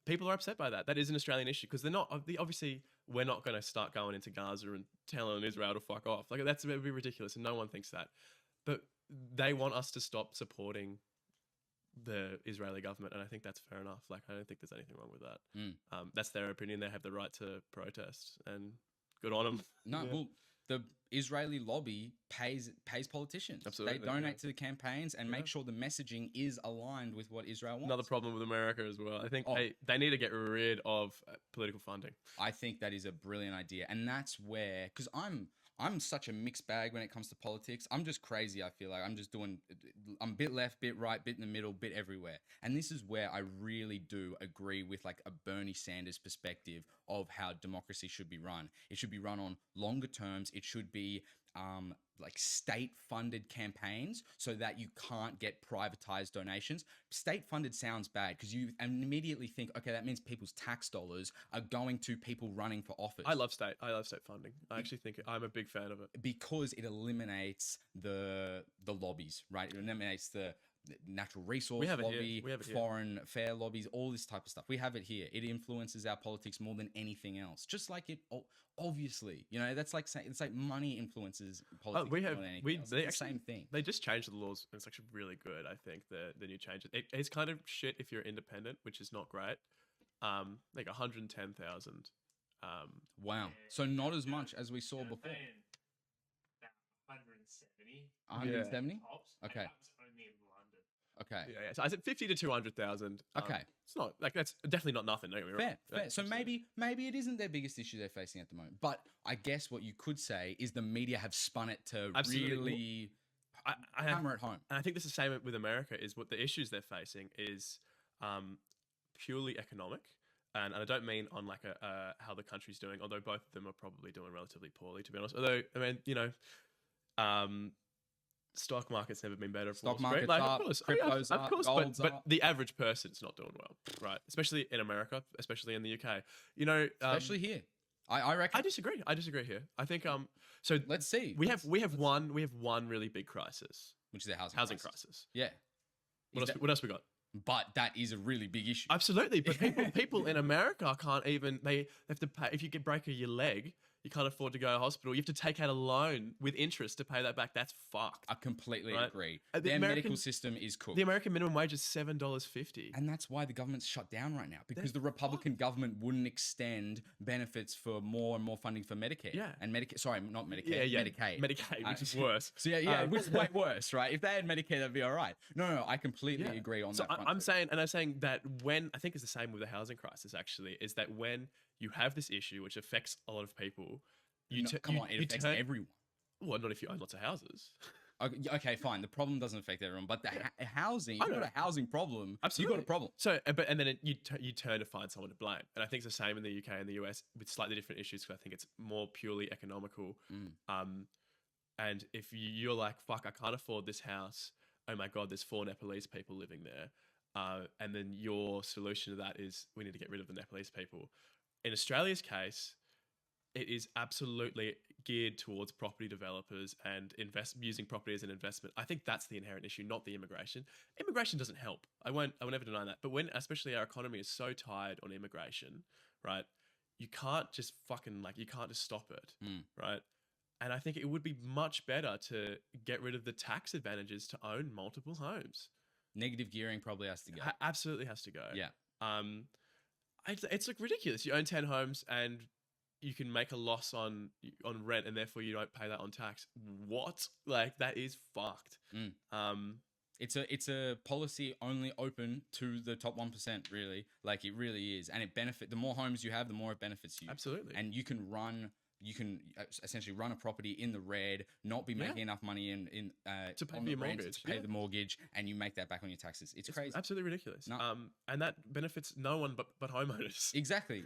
people are upset by that. That is an Australian issue because obviously we're not going to start going into Gaza and telling Israel to fuck off. Like that would be ridiculous, and no one thinks that. But they want us to stop supporting the Israeli government, and I think that's fair enough. Like I don't think there's anything wrong with that. That's their opinion. They have the right to protest, and good on them. No, well, the Israeli lobby pays politicians. Absolutely, they donate to the campaigns and make sure the messaging is aligned with what Israel wants. Another problem with America as well. I think they need to get rid of political funding. I think that is a brilliant idea, and that's where, because I'm such a mixed bag when it comes to politics. I'm just crazy. I feel like I'm a bit left, bit right, bit in the middle, bit everywhere. And this is where I really do agree with like a Bernie Sanders perspective of how democracy should be run. It should be run on longer terms. It should be like state-funded campaigns so that you can't get privatized donations. State-funded sounds bad because you immediately think, okay, that means people's tax dollars are going to people running for office. I love state funding. I actually think I'm a big fan of it because it eliminates the lobbies, right? It eliminates the natural resource lobby, foreign fair lobbies, all this type of stuff. We have it here. It influences our politics more than anything else. Just like it, obviously, that's like saying it's like money influences politics. It's the same thing. They just changed the laws, and it's actually really good. I think the new changes. It's kind of shit if you're independent, which is not great. Like 110,000. Wow. So not as much as we saw before. 170. 170. Okay. Okay. Yeah. So I said 50 to 200,000. Okay. It's not like that's definitely not nothing. Don't get me wrong. Fair. So maybe it isn't their biggest issue they're facing at the moment. But I guess what you could say is the media have spun it to really hammer it home. And I think this is the same with America. Is what the issues they're facing is purely economic. And I don't mean on like how the country's doing, although both of them are probably doing relatively poorly, to be honest. Although I mean, stock market's never been better. Stock market's up, crypto's up, gold's but up. the average person's not doing well, right? Especially in America, especially in the UK. Especially here. I reckon. I disagree here. I think so let's see. We have one really big crisis, which is the housing crisis. Yeah. What else we got? But that is a really big issue. Absolutely. But people in America can't even, they have to pay, if you break your leg, you can't afford to go to hospital. You have to take out a loan with interest to pay that back. That's fucked. I completely agree. The Their medical system is cooked. The American minimum wage is $7.50. And that's why the government's shut down right now, because the Republican government wouldn't extend benefits for more and more funding for Medicare. Yeah. And Medicare, sorry, not Medicare, Medicaid. Medicaid, which is worse. So which is way worse, right? If they had Medicare, that'd be all right. No, I completely agree on that front. I'm saying that when, I think it's the same with the housing crisis actually, is that when you have this issue, which affects a lot of people, it affects everyone. Well, not if you own lots of houses. Okay, fine. The problem doesn't affect everyone, but the housing, you've got a housing problem. Absolutely. You've got a problem. So, and then you turn to find someone to blame. And I think it's the same in the UK and the US with slightly different issues because I think it's more purely economical. And if you're like, fuck, I can't afford this house. Oh my God, there's 4 Nepalese people living there. And then your solution to that is we need to get rid of the Nepalese people. In Australia's case, it is absolutely geared towards property developers and using property as an investment. I think that's the inherent issue, not the immigration. Immigration doesn't help. I will never deny that. But when, especially our economy is so tied on immigration, right? You can't just you can't just stop it, right? And I think it would be much better to get rid of the tax advantages to own multiple homes. Negative gearing probably has to go. Absolutely has to go. Yeah. It's like ridiculous. You own 10 homes and you can make a loss on rent, and therefore you don't pay that on tax. What? Like, that is fucked. It's a policy only open to the top 1%, really. Like, it really is. And the more homes you have, the more it benefits you. Absolutely. And you can essentially run a property in the red, not be making enough money to pay for your mortgage, to pay the mortgage, and you make that back on your taxes. It's crazy. Absolutely ridiculous. No. And that benefits no one but homeowners. Exactly.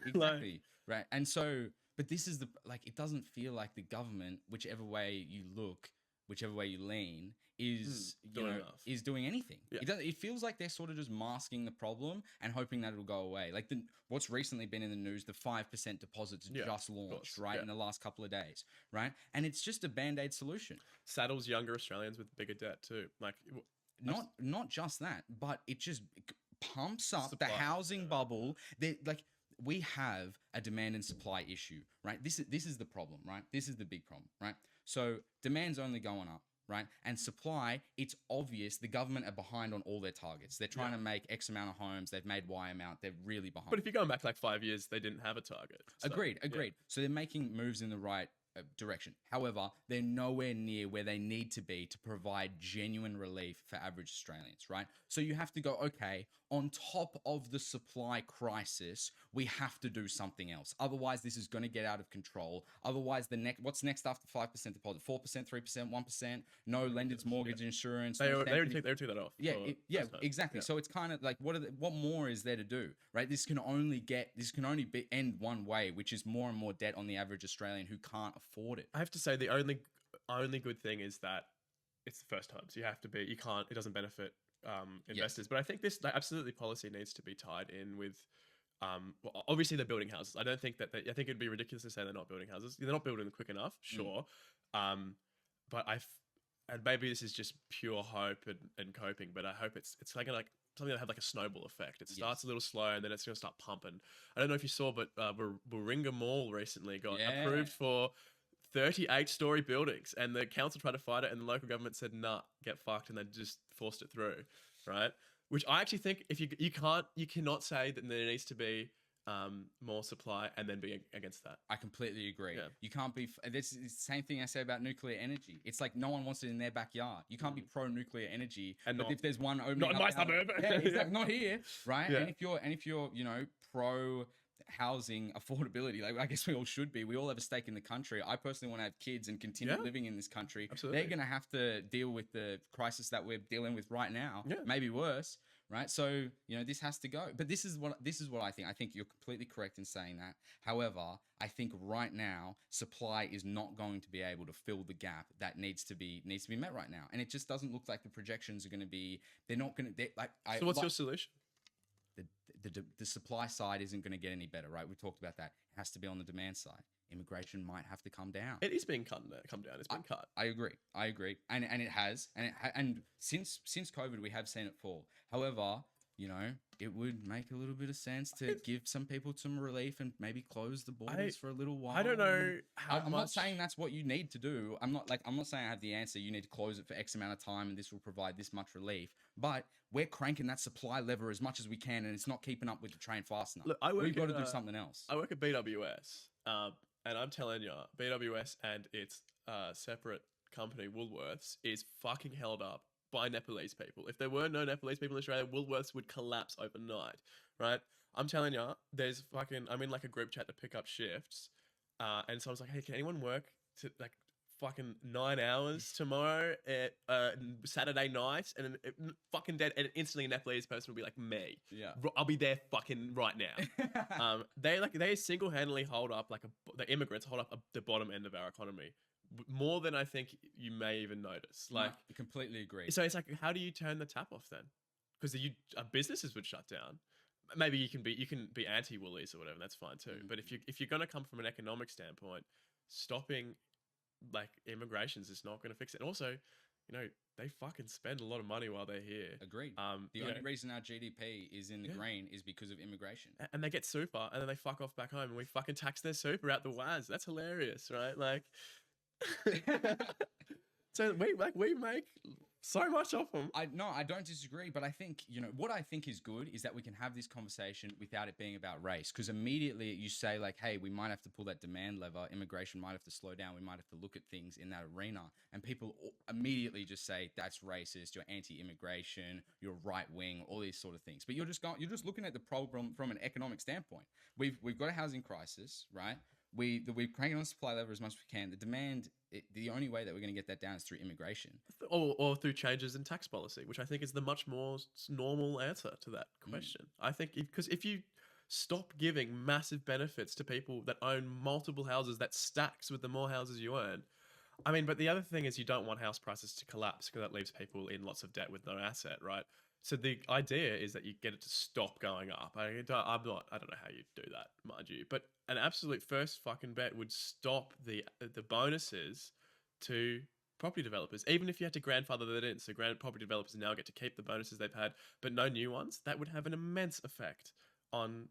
Right. And so, but this is it doesn't feel like the government, whichever way you look, whichever way you lean, is doing anything. Yeah. It feels like they're sort of just masking the problem and hoping that it'll go away. Like what's recently been in the news, the 5% deposits just launched, right, in the last couple of days, right? And it's just a band-aid solution. Saddles younger Australians with bigger debt too. Like, not just that, but it just pumps up the housing bubble. We have a demand and supply issue, right? This is the problem, right? This is the big problem, right? So demand's only going up, right? And supply, it's obvious the government are behind on all their targets. They're trying to make X amount of homes. They've made Y amount. They're really behind. But if you're going back like 5 years, they didn't have a target. So, Agreed. So they're making moves in the right direction. However, they're nowhere near where they need to be to provide genuine relief for average Australians, right? So you have to go, okay, on top of the supply crisis, we have to do something else. Otherwise, this is going to get out of control. Otherwise, what's next after 5% deposit? 4%, 3%, 1%? No lenders mortgage insurance. They already took that off. Exactly. So it's kind of like, what more is there to do, right? This can only end one way, which is more and more debt on the average Australian who can't afford it. I have to say the only good thing is that it's the first time, so it doesn't benefit investors. But I think this absolutely policy needs to be tied in with well, obviously they're building houses. I don't think I think it'd be ridiculous to say they're not building houses. They're not building them quick enough, sure. But and maybe this is just pure hope and coping, but I hope it's like something that have like a snowball effect. It starts a little slow and then it's going to start pumping. I don't know if you saw, but Warringah Mall recently got approved for 38-story buildings, and the council tried to fight it, and the local government said, "Nah, get fucked," and they just forced it through, right? Which I actually think if you cannot say that there needs to be more supply and then be against that. I completely agree. Yeah. You can't be. This is the same thing I say about nuclear energy. It's like no one wants it in their backyard. You can't be pro nuclear energy, and but if there's one opening, not in my suburb, not here, right? Yeah. And if you're pro housing affordability, like I guess we all should be. We all have a stake in the country. I personally want to have kids and continue living in this country. Absolutely. They're going to have to deal with the crisis that we're dealing with right now. Maybe worse. Right. So, this has to go. But this is what I think. I think you're completely correct in saying that. However, I think right now, supply is not going to be able to fill the gap that needs to be met right now. And it just doesn't look like the projections are going to be, they're not going to, So what's your solution? The supply side isn't going to get any better, right? We talked about that. It has to be on the demand side. Immigration might have to come down. It is being come down. It's been cut. I agree. And it has. And since COVID, we have seen it fall. However, it would make a little bit of sense to give some people some relief and maybe close the borders for a little while. I don't know how I'm not saying that's what you need to do. I'm not saying I have the answer. You need to close it for X amount of time and this will provide this much relief. But we're cranking that supply lever as much as we can, and it's not keeping up with the train fast enough. Look, we've got to do something else. I work at BWS, and I'm telling you, BWS and its separate company, Woolworths, is fucking held up by Nepalese people. If there were no Nepalese people in Australia, Woolworths would collapse overnight, right? I'm telling you, I'm in like a group chat to pick up shifts, and so I was like, hey, can anyone work to like fucking 9 hours tomorrow at Saturday night? And fucking dead, and instantly a Nepalese person will be like, me. Yeah. I'll be there fucking right now. They single-handedly hold up the immigrants hold up the bottom end of our economy. More than I think you may even notice. I completely agree. So it's like, how do you turn the tap off then? Because businesses would shut down. Maybe you can be anti-Woolies or whatever. That's fine too. But if you're going to come from an economic standpoint, stopping like immigrations is not going to fix it. And also, they fucking spend a lot of money while they're here. Agreed. The only reason our GDP is in the green is because of immigration. And they get super, and then they fuck off back home, and we fucking tax their super out the waz. That's hilarious, right? Like. So we make So much of them. I don't disagree, but I think, what I think is good is that we can have this conversation without it being about race. Because immediately you say like, hey, we might have to pull that demand lever. Immigration might have to slow down. We might have to look at things in that arena. And people immediately just say that's racist. You're anti-immigration. You're right wing. All these sort of things. But you're just looking at the problem from an economic standpoint. We've got a housing crisis, right? We're cranking on supply lever as much as we can. The demand, the only way that we're going to get that down is through immigration. Or through changes in tax policy, which I think is the much more normal answer to that question. I think because if you stop giving massive benefits to people that own multiple houses, that stacks with the more houses you earn. I mean, but the other thing is you don't want house prices to collapse because that leaves people in lots of debt with no asset, right? So the idea is that you get it to stop going up. I don't know how you do that, mind you, but an absolute first fucking bet would stop the bonuses to property developers, even if you had to grandfather that in. So property developers now get to keep the bonuses they've had, but no new ones. That would have an immense effect on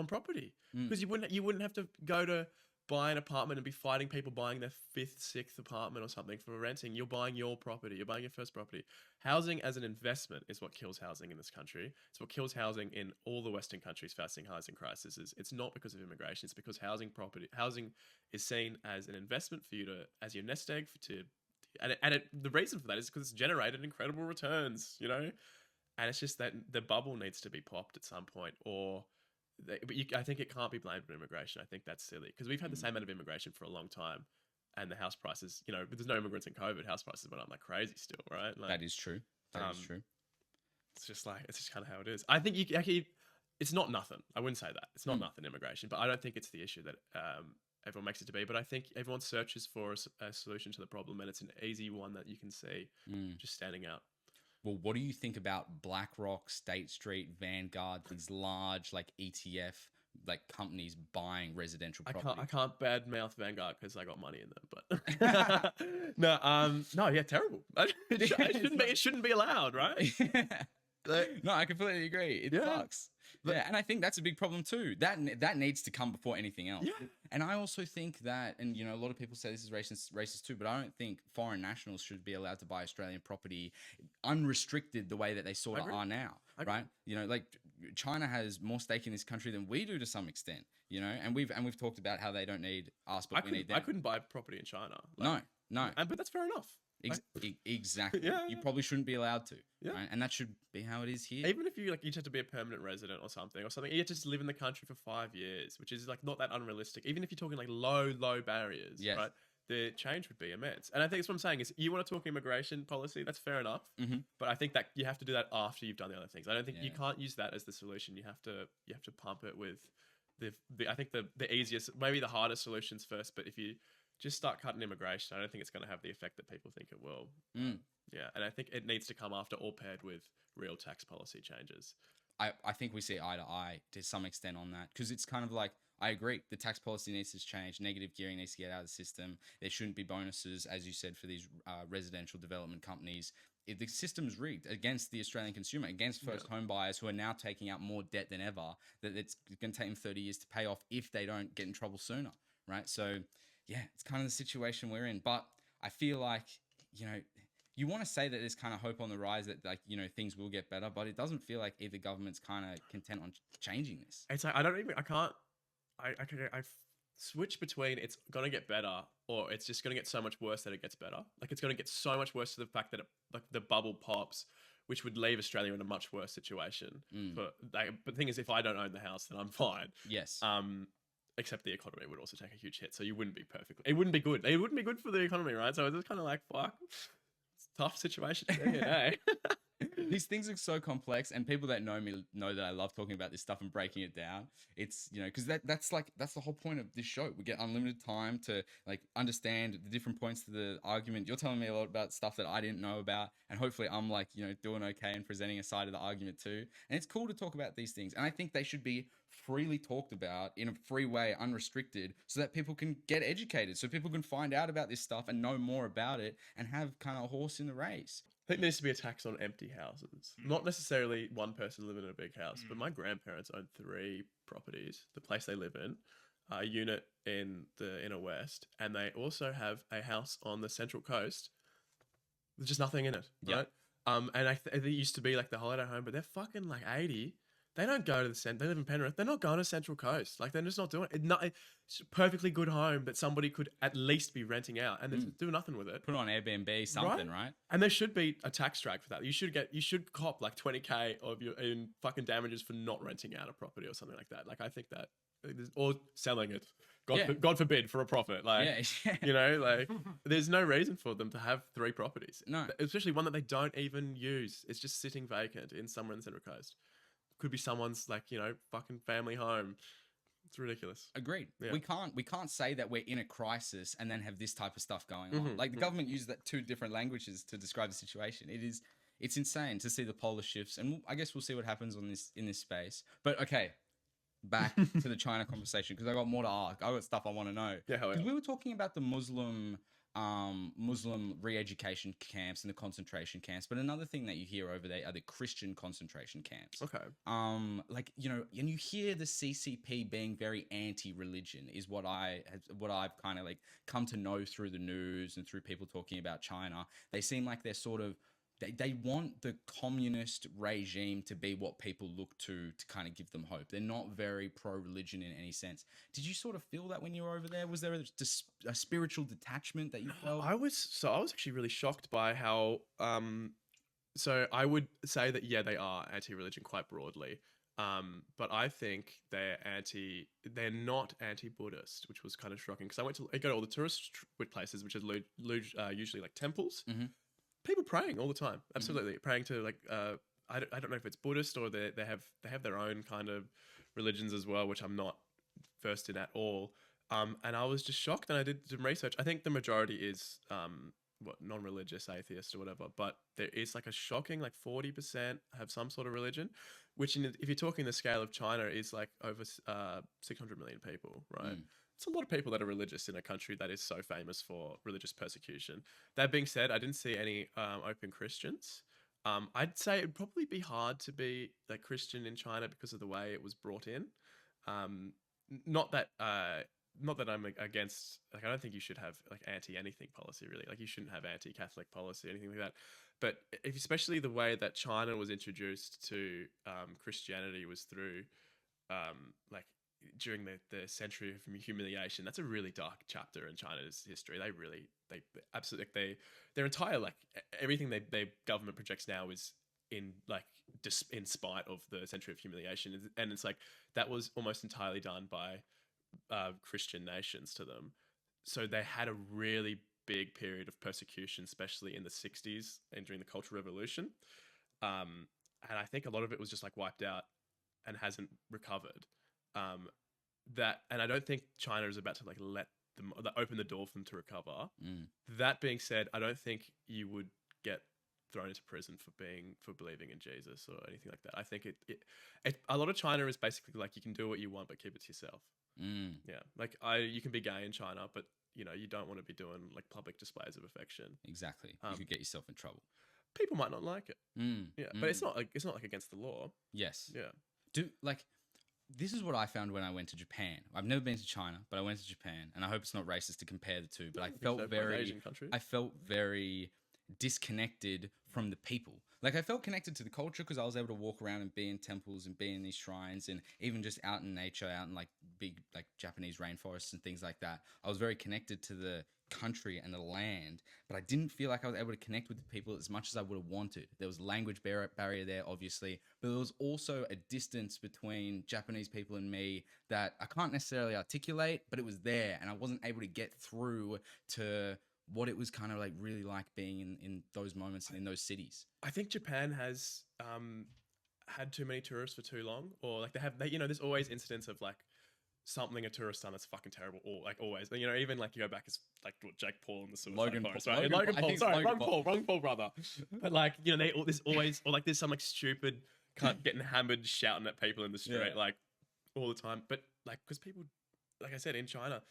property because you wouldn't have to go to buy an apartment and be fighting people buying their fifth, sixth apartment or something for renting. You're buying your property. You're buying your first property. Housing as an investment is what kills housing in this country. It's what kills housing in all the Western countries facing housing crises. It's not because of immigration. It's because housing is seen as an investment for you as your nest egg the reason for that is because it's generated incredible returns, and it's just that the bubble needs to be popped at some point, I think it can't be blamed on immigration. I think that's silly because we've had the same amount of immigration for a long time, and the house prices, there's no immigrants in COVID, house prices went up like crazy still, right? Like, that is true. That is true. It's just kind of how it is. I think it's not nothing. I wouldn't say that it's not nothing immigration, but I don't think it's the issue that everyone makes it to be. But I think everyone searches for a solution to the problem, and it's an easy one that you can see just standing out. Well, what do you think about BlackRock, State Street, Vanguard, these large like ETF companies buying residential property? I can't badmouth Vanguard because I got money in them, but no, yeah, terrible. It shouldn't be allowed, right? No, I completely agree. It sucks. Yeah, and I think that's a big problem too. That needs to come before anything else. Yeah. And I also think that, and a lot of people say this is racist too, but I don't think foreign nationals should be allowed to buy Australian property unrestricted the way that they sort of are now, right? Like China has more stake in this country than we do to some extent, and we've talked about how they don't need us, but we need them. I couldn't buy property in China. No. But that's fair enough. Exactly. Yeah. You probably shouldn't be allowed to. Yeah. Right? And that should be how it is here. Even if you have to be a permanent resident or something, you have to just live in the country for 5 years, which is not that unrealistic. Even if you're talking low barriers, right? The change would be immense. And I think that's what I'm saying is you want to talk immigration policy, that's fair enough. Mm-hmm. But I think that you have to do that after you've done the other things. I don't think you can't use that as the solution. You have to pump it with I think the easiest, maybe the hardest solutions first. But if you just start cutting immigration, I don't think it's going to have the effect that people think it will. Yeah, and I think it needs to come after or paired with real tax policy changes. I think we see eye to eye to some extent on that because it's kind of like, I agree, the tax policy needs to change. Negative gearing needs to get out of the system. There shouldn't be bonuses, as you said, for these residential development companies. The system's rigged against the Australian consumer, against first home buyers who are now taking out more debt than ever, that it's going to take them 30 years to pay off if they don't get in trouble sooner, right? So, yeah, it's kind of the situation we're in. But I feel like, you want to say that there's kind of hope on the rise, that things will get better, but it doesn't feel like either government's kind of content on changing this. It's like I switch between it's going to get better or it's just going to get so much worse that it gets better. Like it's going to get so much worse to the fact that the bubble pops, which would leave Australia in a much worse situation. But the thing is, if I don't own the house, then I'm fine. Yes. Except the economy would also take a huge hit. So you wouldn't be perfect. It wouldn't be good. It wouldn't be good for the economy, right? So it's just kind of like, fuck. It's a tough situation. Eh? These things are so complex, and people that know me know that I love talking about this stuff and breaking it down. It's, because that's the whole point of this show. We get unlimited time to understand the different points to the argument. You're telling me a lot about stuff that I didn't know about, and hopefully I'm doing okay and presenting a side of the argument too. And it's cool to talk about these things, and I think they should be freely talked about in a free way, unrestricted, so that people can get educated, so people can find out about this stuff and know more about it and have kind of a horse in the race. I think there needs to be a tax on empty houses. Not necessarily one person living in a big house, but my grandparents own 3 properties. The place they live in, a unit in the inner west, and they also have a house on the Central Coast There's just nothing in it, Yeah. right? And it used to be like the holiday home, but they're fucking like 80. They don't go to the They live in Penrith. They're not going to Central Coast. Like they're just not doing it. It's a perfectly good home that somebody could at least be renting out, and they do nothing with it. Put on Airbnb, something, right? And there should be a tax drag for that. You should cop like 20K of your in fucking damages for not renting out a property or something like that. Like I think that, or selling it. God forbid for a profit. Like, you know, like there's no reason for them to have 3 properties. No. Especially one that they don't even use. It's just sitting vacant in somewhere in the Central Coast. Could be someone's like, you know, fucking family home. It's ridiculous. Agreed. Yeah. We can't say that we're in a crisis and then have this type of stuff going on. Like the government uses that 2 different languages to describe the situation. It's insane to see the polar shifts, and I guess we'll see what happens in this space. But okay, back to the China conversation, because I got more to ask. I got stuff I want to know. Yeah, hell yeah. Because we were talking about the Muslim re-education camps and the concentration camps, but another thing that you hear over there are the Christian concentration camps. Okay. Like, you know, and you hear the CCP being very anti-religion is what I've kind of like come to know through the news and through people talking about China. They seem like they're sort of they want the communist regime to be what people look to kind of give them hope. They're not very pro-religion in any sense. Did you sort of feel that when you were over there? Was there a spiritual detachment that you felt? I was actually really shocked by how so I would say that yeah, they are anti-religion quite broadly. But I think they're not anti-Buddhist, which was kind of shocking because I go to all the tourist places, which is usually like temples. People praying all the time, absolutely praying to like I don't know if it's Buddhist or they have their own kind of religions as well, which I'm not versed in at all. And I was just shocked, and I did some research. I think the majority is non-religious, atheist or whatever, but there is like a shocking like 40% have some sort of religion, which if you're talking the scale of China is like over 600 million people, right? It's a lot of people that are religious in a country that is so famous for religious persecution. That being said, I didn't see any open Christians. I'd say it'd probably be hard to be like Christian in China because of the way it was brought in. Not that I'm against, like, I don't think you should have like anti-anything policy really. Like you shouldn't have anti-Catholic policy or anything like that. But especially the way that China was introduced to Christianity was through like during the century of humiliation. That's a really dark chapter in China's history. They absolutely their entire like everything their government projects now is in spite of the century of humiliation, and it's like that was almost entirely done by Christian nations to them. So they had a really big period of persecution, especially in the 60s and during the Cultural Revolution. And I think a lot of it was just like wiped out and hasn't recovered. And I don't think China is about to like let them open the door for them to recover. That being said, I don't think you would get thrown into prison for believing in Jesus or anything like that. I think a lot of China is basically like you can do what you want but keep it to yourself. Yeah, like you can be gay in China, but you know you don't want to be doing like public displays of affection. Exactly, you could get yourself in trouble. People might not like it. But it's not like against the law. Yes. Yeah. This is what I found when I went to Japan. I've never been to China, but I went to Japan, and I hope it's not racist to compare the two, but I felt very disconnected from the people. Like I felt connected to the culture because I was able to walk around and be in temples and be in these shrines and even just out in nature, out in like big like Japanese rainforests and things like that. I was very connected to the country and the land, but I didn't feel like I was able to connect with the people as much as I would have wanted. There was a language barrier there, obviously, but there was also a distance between Japanese people and me that I can't necessarily articulate, but it was there, and I wasn't able to get through to what it was kind of like really like being in those moments in those cities. I think Japan has had too many tourists for too long, or like there's always incidents of like something a tourist done that's fucking terrible, or like always, you know, even like you go back as like Jake Paul and the Suicide Forest, right? Logan Paul, brother. But like, you know, there's always, or like there's some like stupid cunt getting hammered, shouting at people in the street, like all the time. But like, because people, like I said, in China,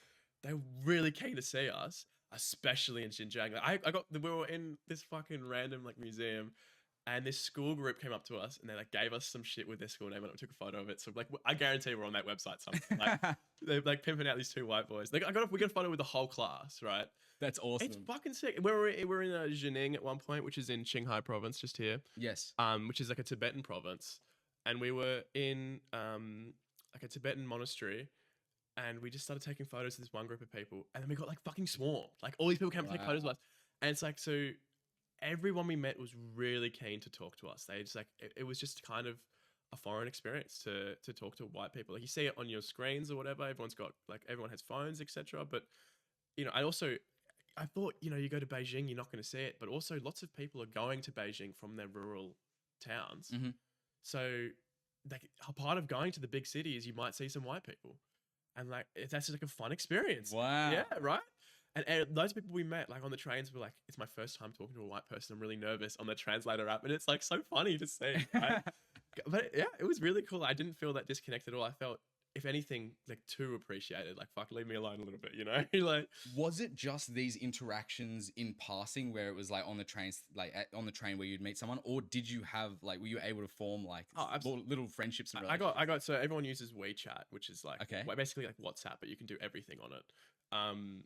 they're really keen to see us, especially in Xinjiang. Like we were in this fucking random like museum, And this school group came up to us and they like gave us some shit with their school name and I took a photo of it. So like I guarantee we're on that website somewhere. Like they're like pimping out these two white boys. Like we got a photo with the whole class, right? That's awesome. It's fucking sick. We're in Jining at one point, which is in Qinghai province, just here. Yes. Which is like a Tibetan province, and we were in like a Tibetan monastery, and we just started taking photos of this one group of people, and then we got like fucking swarmed. Like all these people came to take photos of us, and it's like so. Everyone we met was really keen to talk to us. They just like it was just kind of a foreign experience to talk to white people. Like you see it on your screens or whatever. Everyone has phones, etc. But you know, I thought, you know, you go to Beijing, you're not going to see it, but also lots of people are going to Beijing from their rural towns. Mm-hmm. So like a part of going to the big city is you might see some white people, and like that's just like a fun experience. Wow. Yeah, right. And those people we met, like on the trains, were like, "It's my first time talking to a white person. I'm really nervous." On the translator app, and it's like so funny to see. Right? But yeah, it was really cool. I didn't feel that disconnected at all. I felt, if anything, like too appreciated. Like, fuck, leave me alone a little bit, you know? Like, was it just these interactions in passing where it was like on the trains, like on the train where you'd meet someone, or did you have like, were you able to form like little friendships? And I got. So everyone uses WeChat, which is like basically like WhatsApp, but you can do everything on it.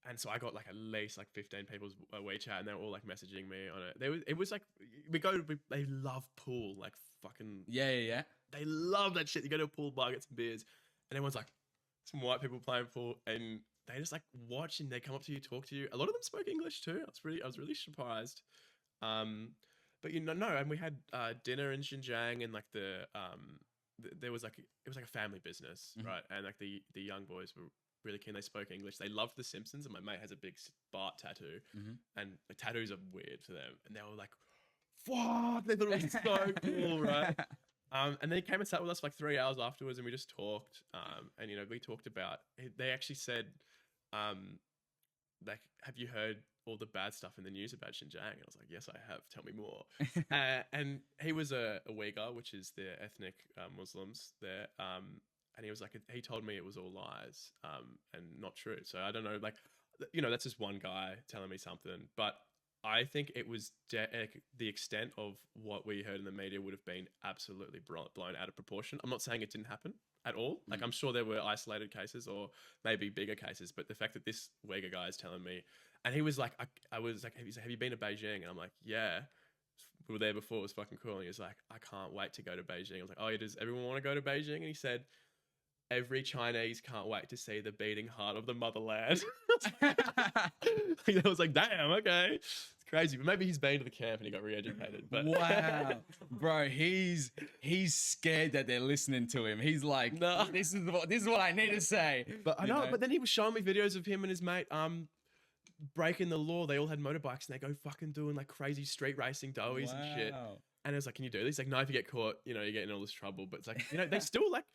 And so I got like at least like 15 people's WeChat, and they're all like messaging me on it. It was like they love pool, like fucking yeah. They love that shit. You go to a pool bar, get some beers, and everyone's like some white people playing pool, and they just like watch and they come up to you, talk to you. A lot of them spoke English too. I was really surprised. But you know, no, and we had dinner in Xinjiang, and like there was like it was like a family business, right? And like the young boys were really keen. They spoke English. They loved The Simpsons, and my mate has a big Bart tattoo, and the tattoos are weird for them. And they were like, "Fuck!" They thought it was so cool, right? And then he came and sat with us for like 3 hours afterwards, and we just talked. And you know, we talked about. They actually said, like, "Have you heard all the bad stuff in the news about Xinjiang?" And I was like, "Yes, I have. Tell me more." And he was a Uyghur, which is the ethnic Muslims there. And he was like, he told me it was all lies, and not true. So I don't know, like, you know, that's just one guy telling me something. But I think it was the extent of what we heard in the media would have been absolutely blown out of proportion. I'm not saying it didn't happen at all. Like, I'm sure there were isolated cases or maybe bigger cases. But the fact that this Uyghur guy is telling me, and he was like, I was like, have you been to Beijing? And I'm like, yeah. We were there before. It was fucking cool. And he was like, I can't wait to go to Beijing. I was like, oh, does everyone want to go to Beijing? And he said, every Chinese can't wait to see the beating heart of the motherland. I was like, damn, okay. It's crazy. But maybe he's been to the camp and he got re-educated. But wow. Bro, he's scared that they're listening to him. He's like, no, this is what I need to say. But I know, but then he was showing me videos of him and his mate breaking the law. They all had motorbikes and they go fucking doing like crazy street racing doughies and shit. And I was like, can you do this? He's like, no, if you get caught, you know, you're getting in all this trouble. But it's like, you know, they still like,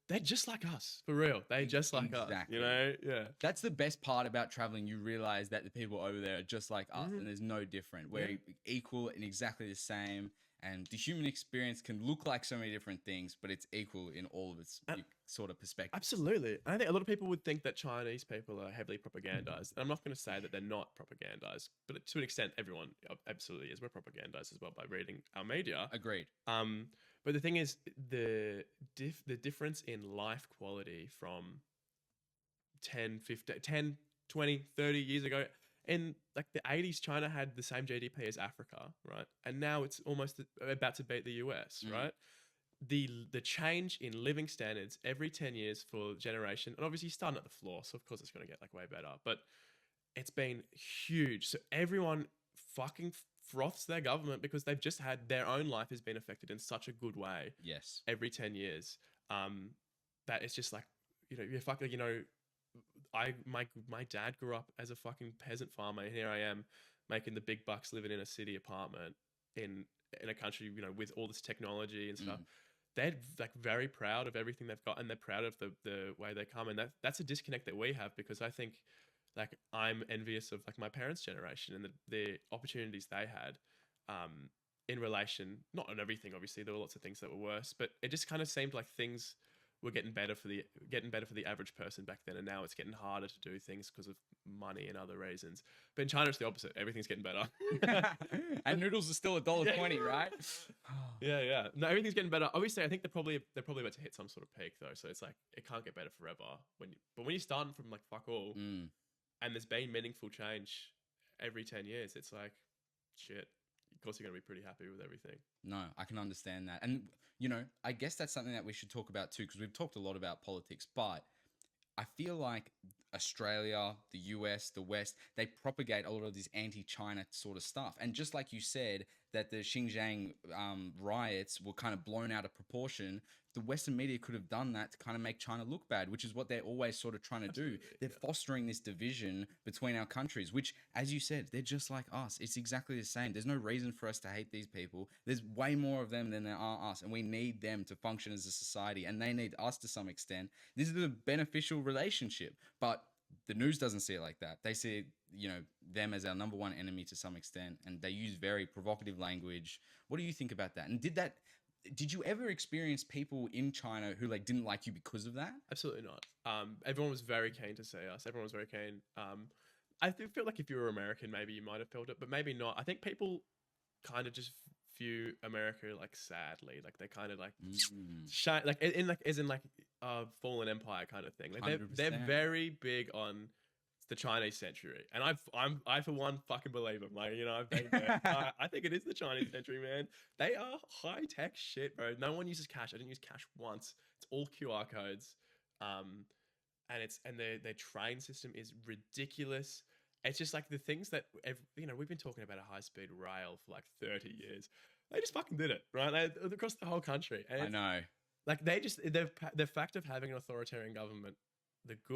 they're just like us, for real. They just like us, you know? Yeah. That's the best part about traveling. You realize that the people over there are just like us, and there's no different. We're equal and exactly the same. And the human experience can look like so many different things, but it's equal in all of its sort of perspectives. Absolutely. And I think a lot of people would think that Chinese people are heavily propagandized. And I'm not going to say that they're not propagandized, but to an extent, everyone absolutely is. We're propagandized as well by reading our media. Agreed. But the thing is, the difference in life quality from 10, 15, 10, 20, 30 years ago, in like the 80s, China had the same GDP as Africa, right? And now it's almost about to beat the US, right? The change in living standards every 10 years for generation, and obviously starting at the floor, so of course it's going to get like way better, but it's been huge. So everyone fucking froths their government because they've just had their own life has been affected in such a good way. Yes. Every 10 years. That it's just like, you know, you're fucking, you know, my dad grew up as a fucking peasant farmer, and here I am making the big bucks living in a city apartment in a country, you know, with all this technology and stuff. They're like very proud of everything they've got, and they're proud of the way they come. And that's a disconnect that we have, because I think like I'm envious of like my parents' generation and the opportunities they had in relation, not on everything, obviously there were lots of things that were worse, but it just kind of seemed like things were getting better for the average person back then, and now it's getting harder to do things because of money and other reasons. But in China, it's the opposite. Everything's getting better. And noodles are still $1.20, right? Yeah. No, everything's getting better. Obviously, I think they're probably about to hit some sort of peak though. So it's like it can't get better forever. But when you're starting from like fuck all, and there's been meaningful change every 10 years, it's like shit. Of course, you're gonna be pretty happy with everything. No, I can understand that. And, you know, I guess that's something that we should talk about too, because we've talked a lot about politics, but I feel like Australia, the US, the West, they propagate a lot of this anti-China sort of stuff. And just like you said, that the Xinjiang riots were kind of blown out of proportion, the Western media could have done that to kind of make China look bad, which is what they're always sort of trying to do. They're fostering this division between our countries, which, as you said, they're just like us. It's exactly the same. There's no reason for us to hate these people. There's way more of them than there are us, and we need them to function as a society, and they need us to some extent. This is a beneficial relationship, but the news doesn't see it like that. They see, you know, them as our number one enemy to some extent, and they use very provocative language. What do you think about that? And did you ever experience people in China who like didn't like you because of that? Absolutely not. Everyone was very keen to see us. Everyone was very keen. I feel like if you were American, maybe you might have felt it, but maybe not. I think people kind of just view America like sadly, like they kind of like shy, like as in fallen empire kind of thing. Like they're very big on the Chinese century, and I for one fucking believe them. Like, you know, I've been there. I think it is the Chinese century, man. They are high tech shit, bro. No one uses cash. I didn't use cash once. It's all QR codes, and their train system is ridiculous. It's just like the things that we've been talking about a high speed rail for like 30 years. They just fucking did it, right? Across the whole country. And I know. Like the fact of having an authoritarian government.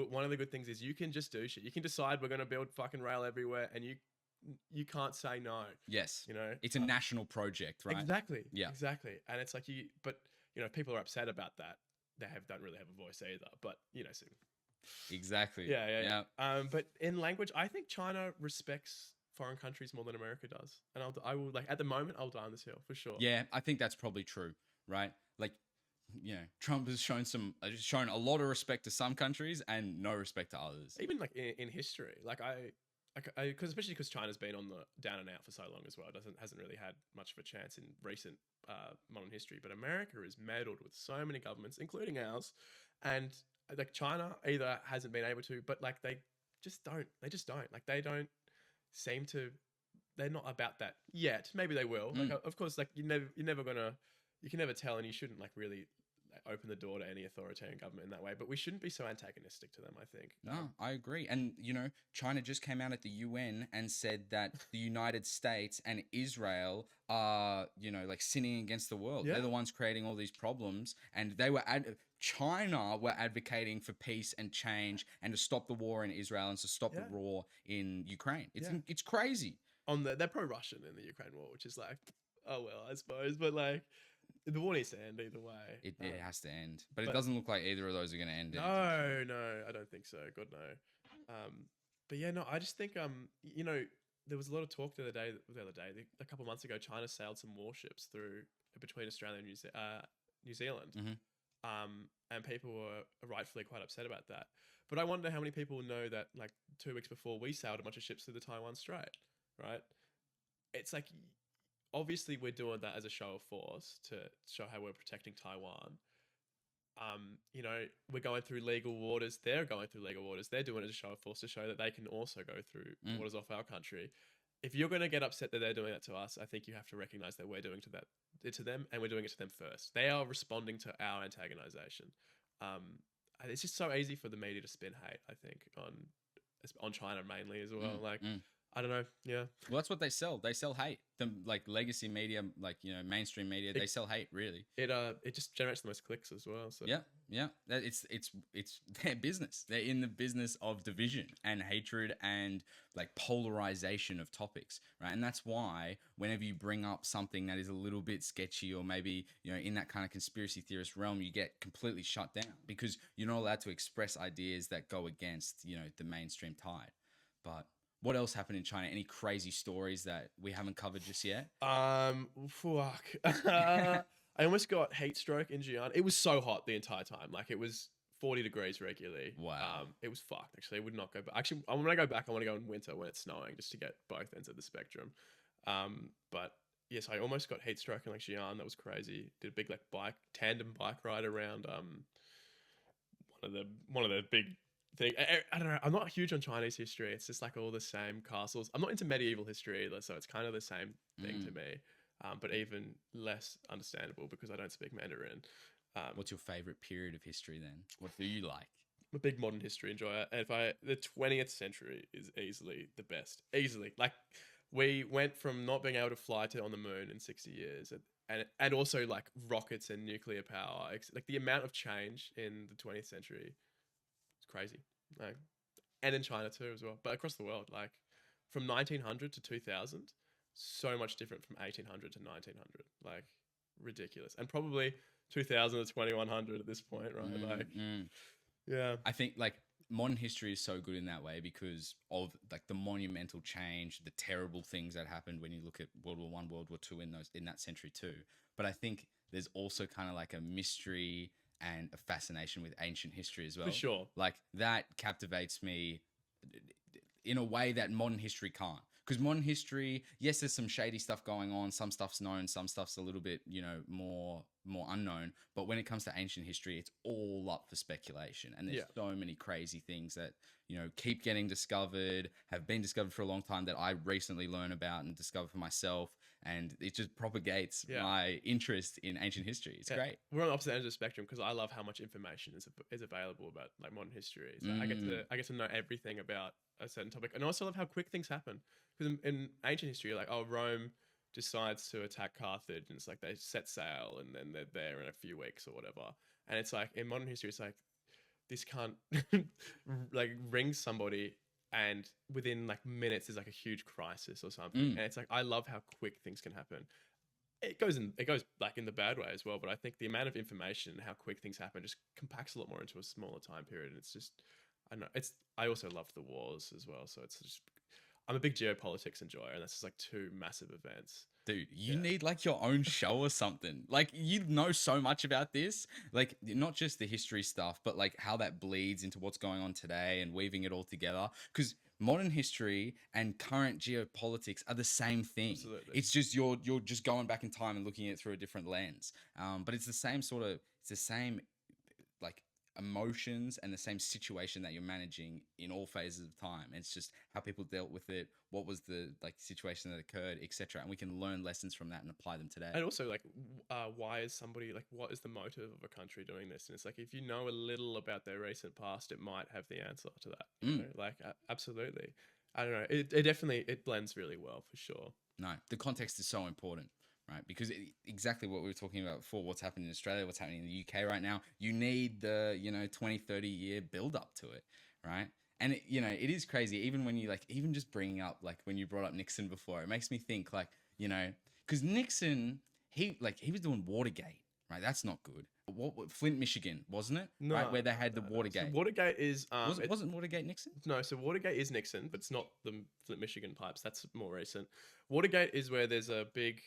One of the good things is you can just do shit. You can decide we're going to build fucking rail everywhere, and you can't say no. Yes, you know it's a national project, right? Exactly. Yeah, exactly. And it's like but if people are upset about that, they don't really have a voice either. But so. Exactly. Yeah. But in language, I think China respects foreign countries more than America does, and I will like at the moment I'll die on this hill for sure. Yeah, I think that's probably true, right? Like, Trump has shown a lot of respect to some countries and no respect to others. Even like in history, like especially because China's been on the down and out for so long as well. It hasn't really had much of a chance in recent modern history. But America is meddled with so many governments, including ours, and like China either hasn't been able to, but like they just don't. Like they don't seem to. They're not about that yet. Maybe they will. Like, of course, like you can never tell, and you shouldn't like really open the door to any authoritarian government in that way. But we shouldn't be so antagonistic to them, I think. No, I agree. And China just came out at the UN and said that the United States and Israel are like sinning against the world. Yeah. They're the ones creating all these problems, and China were advocating for peace and change and to stop the war in Israel and to stop the war in Ukraine. It's crazy. They're pro-Russian in the Ukraine war, which is like, oh well, I suppose, but like the war needs to end either way. It has to end, but it doesn't look like either of those are going to end. No, I don't think so. God no. But yeah, no, I just think there was a lot of talk the other day, a couple of months ago. China sailed some warships between Australia and New Zealand, and people were rightfully quite upset about that. But I wonder how many people know that like 2 weeks before we sailed a bunch of ships through the Taiwan Strait, right? It's like, obviously we're doing that as a show of force to show how we're protecting Taiwan. We're going through legal waters. They're going through legal waters. They're doing it as a show of force to show that they can also go through waters off our country. If you're going to get upset that they're doing that to us, I think you have to recognize that we're doing it to them, and we're doing it to them first. They are responding to our antagonization. It's just so easy for the media to spin hate, I think, on China mainly as well. I don't know. Yeah. Well, that's what they sell. They sell hate. The like legacy media, like mainstream media, they sell hate. Really. It just generates the most clicks as well. So yeah. It's their business. They're in the business of division and hatred and like polarization of topics, right? And that's why whenever you bring up something that is a little bit sketchy or maybe in that kind of conspiracy theorist realm, you get completely shut down because you're not allowed to express ideas that go against the mainstream tide. But what else happened in China? Any crazy stories that we haven't covered just yet? Fuck. I almost got heat stroke in Xi'an. It was so hot the entire time. Like it was 40 degrees regularly. Wow. It was fucked. Actually, I would not go back. Actually, when I go back, I want to go in winter when it's snowing just to get both ends of the spectrum. But yes, I almost got heat stroke in like Xi'an. That was crazy. Did a big like tandem bike ride around one of the big thing. I don't know. I'm not huge on Chinese history. It's just like all the same castles. I'm not into medieval history either, so it's kind of the same thing to me. But even less understandable because I don't speak Mandarin. What's your favorite period of history then? What do you like? I'm a big modern history enjoyer. And the 20th century is easily the best. Easily. Like we went from not being able to fly to on the moon in 60 years and also like rockets and nuclear power. Like the amount of change in the 20th century is crazy. Like, and in China too as well. But across the world, like from 1900 to 2000, so much different from 1800 to 1900. Like ridiculous. And probably 2000 to 2100 at this point, right? Yeah. I think like modern history is so good in that way because of like the monumental change, the terrible things that happened when you look at World War One, World War Two in that century too. But I think there's also kind of like a mystery and a fascination with ancient history as well. For sure. Like that captivates me in a way that modern history can't. Because modern history, yes, there's some shady stuff going on. Some stuff's known, some stuff's a little bit, more unknown. But when it comes to ancient history, it's all up for speculation. And there's so many crazy things that, keep getting discovered, have been discovered for a long time that I recently learned about and discovered for myself. And it just propagates my interest in ancient history. It's great. We're on the opposite ends of the spectrum because I love how much information is available about like modern history. So I get to know everything about a certain topic, and I also love how quick things happen. Because in ancient history, like Rome decides to attack Carthage, and it's like they set sail, and then they're there in a few weeks or whatever. And it's like in modern history, it's like this can't like ring somebody. And within like minutes, there's like a huge crisis or something. And it's like, I love how quick things can happen. It goes like in the bad way as well. But I think the amount of information and how quick things happen just compacts a lot more into a smaller time period. And it's just, I don't know. I also love the wars as well. So it's just, I'm a big geopolitics enjoyer. And that's just like two massive events. Dude, you need like your own show or something. Like you know so much about this, like not just the history stuff, but like how that bleeds into what's going on today and weaving it all together. Because modern history and current geopolitics are the same thing. Absolutely. It's just you're just going back in time and looking at it through a different lens. But it's the same like emotions and the same situation that you're managing in all phases of time. And it's just how people dealt with it, what was the like situation that occurred, etc. And we can learn lessons from that and apply them today. And also like why is somebody like, what is the motive of a country doing this? And it's like, if you know a little about their recent past, it might have the answer to that. You know? Like absolutely. I don't know, it definitely blends really well for sure. No, the context is so important. Right, because exactly what we were talking about before, what's happening in Australia, what's happening in the UK right now, you need the 20, 30 year build up to it, right? And it is crazy, even when you like, even just bringing up like when you brought up Nixon before, it makes me think like, because Nixon, he was doing Watergate, right? That's not good. What Flint, Michigan, wasn't it? No, right, where they had the Watergate. So Watergate is wasn't Watergate Nixon? No, so Watergate is Nixon, but it's not the Flint, Michigan pipes. That's more recent. Watergate is where there's a big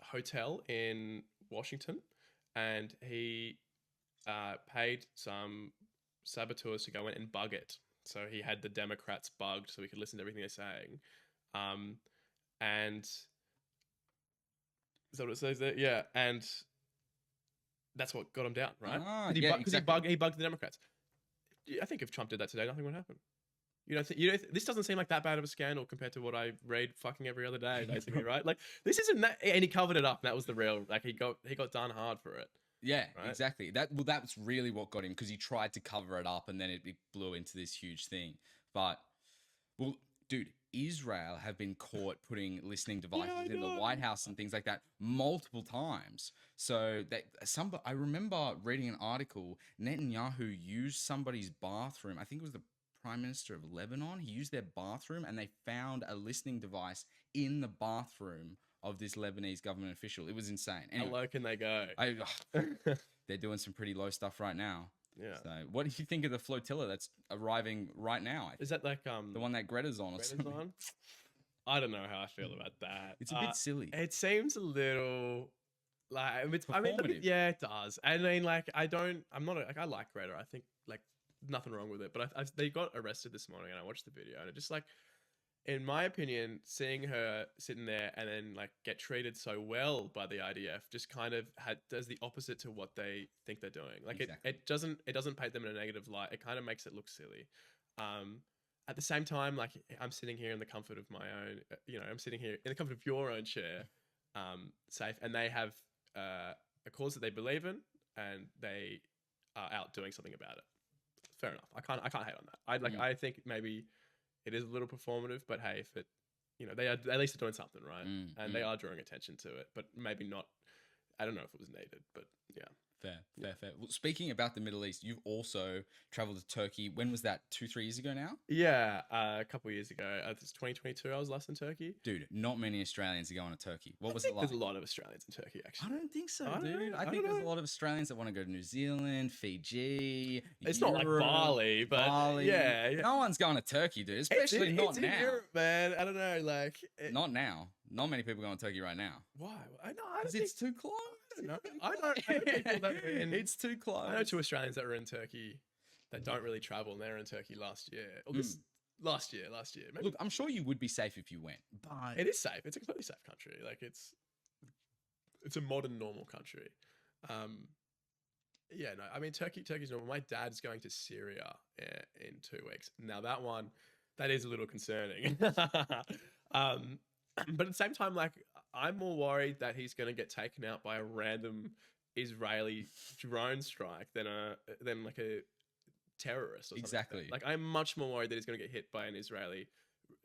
hotel in Washington, and he paid some saboteurs to go in and bug it. So he had the Democrats bugged so we could listen to everything they're saying. And is that what it says there? Yeah, and that's what got him down, right? Because he bugged the Democrats. I think if Trump did that today, nothing would happen. This doesn't seem like that bad of a scandal compared to what I read fucking every other day, basically, right? Like this isn't that, and he covered it up. And that was the real, like he got done hard for it. Yeah, right? Exactly. That's really what got him, because he tried to cover it up and then it blew into this huge thing. But, well, dude, Israel have been caught putting listening devices in the White House and things like that multiple times. So I remember reading an article, Netanyahu used somebody's bathroom. I think it was the Prime Minister of Lebanon. He used their bathroom and they found a listening device in the bathroom of this Lebanese government official. It was insane. Anyway, how low can they go? They're doing some pretty low stuff right now. Yeah. So what do you think of the flotilla that's arriving right now? Is that like the one that Greta's on or something? On? I don't know how I feel about that. It's a bit silly. It seems a little Like, I mean, Performative. yeah, it does. I mean, like, I'm not, like, I like Greta. I think, like, nothing wrong with it. But they got arrested this morning and I watched the video and it just, like, in my opinion, seeing her sitting there and then, like, get treated so well by the IDF just kind of does the opposite to what they think they're doing. Like, Exactly. it doesn't paint them in a negative light. It kind of makes it look silly. At the same time, like, I'm sitting here in the comfort of my own, I'm sitting here in the comfort of your own chair, safe, and they have a cause that they believe in, and they are out doing something about it. Fair enough. I can't hate on that. I think maybe it is a little performative, but hey, if it, they are at least doing something, right? And they are drawing attention to it, but maybe not. I don't know if it was needed, but yeah. Fair. Well, speaking about the Middle East, you've also traveled to Turkey. When was that? 2-3 years ago now? Yeah, a couple of years ago. It's 2022. I was last in Turkey. Dude, not many Australians are going to Turkey. What was it like? There's a lot of Australians in Turkey, actually. I don't think so, dude. I think there's a lot of Australians that want to go to New Zealand, Fiji. It's not like Bali, but Bali. Yeah. No one's going to Turkey, dude. Especially not it's now. In Europe, man. I don't know, like not now. Not many people going to Turkey right now. Why? I don't Because it's too close. I know people that were in. It's too close. I know 2 Australians that were in Turkey that don't really travel, and they were in Turkey last year. Or last year. Maybe. Look, I'm sure you would be safe if you went, but it is safe. It's a completely safe country. Like it's a modern, normal country. Yeah, no, I mean Turkey's normal. My dad's going to Syria in 2 weeks. Now that is a little concerning. But at the same time, like, I'm more worried that he's going to get taken out by a random Israeli drone strike than like a terrorist or something. Exactly. Like I'm much more worried that he's going to get hit by an Israeli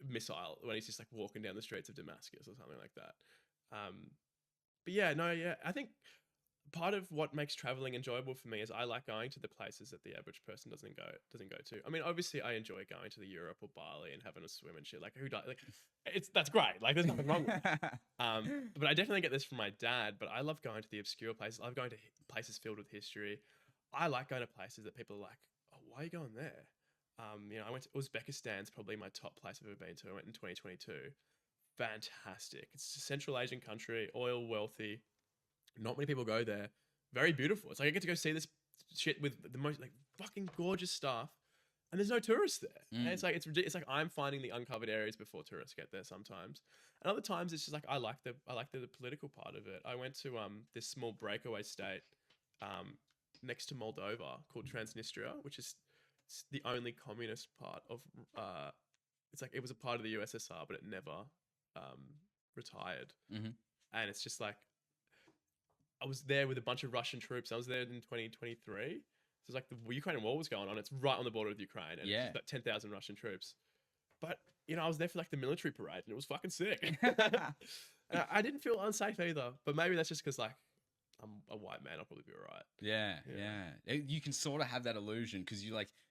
missile when he's just like walking down the streets of Damascus or something like that. But yeah, I think part of what makes traveling enjoyable for me is I like going to the places that the average person doesn't go to. I mean, obviously I enjoy going to the Europe or Bali and having a swim and shit. Like who does? Like that's great. Like there's nothing wrong with that. But I definitely get this from my dad, but I love going to the obscure places. I love going to places filled with history. I like going to places that people are like, oh, why are you going there? I went to Uzbekistan's probably my top place I've ever been to. I went in 2022. Fantastic. It's a Central Asian country, oil wealthy. Not many people go there. Very beautiful. It's like I get to go see this shit with the most like fucking gorgeous stuff, and there's no tourists there. And it's like it's like I'm finding the uncovered areas before tourists get there sometimes. And other times it's just like I like the political part of it. I went to this small breakaway state next to Moldova called Transnistria, which is the only communist part of it's like it was a part of the USSR, but it never retired. And it's just like I was there with a bunch of Russian troops. I was there in 2023. So it's like the Ukraine war was going on. It's right on the border with Ukraine. And it's like 10,000 Russian troops. But, I was there for like the military parade and it was fucking sick. I didn't feel unsafe either. But maybe that's just because like I'm a white man. I'll probably be all right. Yeah. You can sort of have that illusion because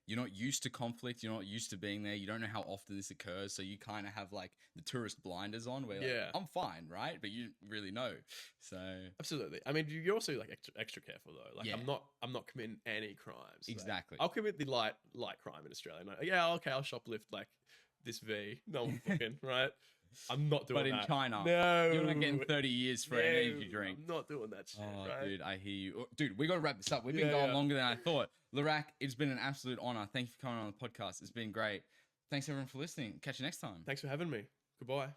you're not used to conflict. You're not used to being there. You don't know how often this occurs. So you kind of have like the tourist blinders on where like, I'm fine, right? But you really know. So absolutely. I mean, you're also like extra careful though. Like I'm not committing any crimes. Exactly. I'll commit the light crime in Australia. Okay, I'll shoplift like this V. No one fucking, right? I'm not doing that. But in China, no, you're not getting 30 years for an energy drink. I'm not doing that shit, right? Dude, I hear you. Dude, we got to wrap this up. We've been going longer than I thought. Lrak, it's been an absolute honor. Thank you for coming on the podcast. It's been great. Thanks everyone for listening. Catch you next time. Thanks for having me. Goodbye.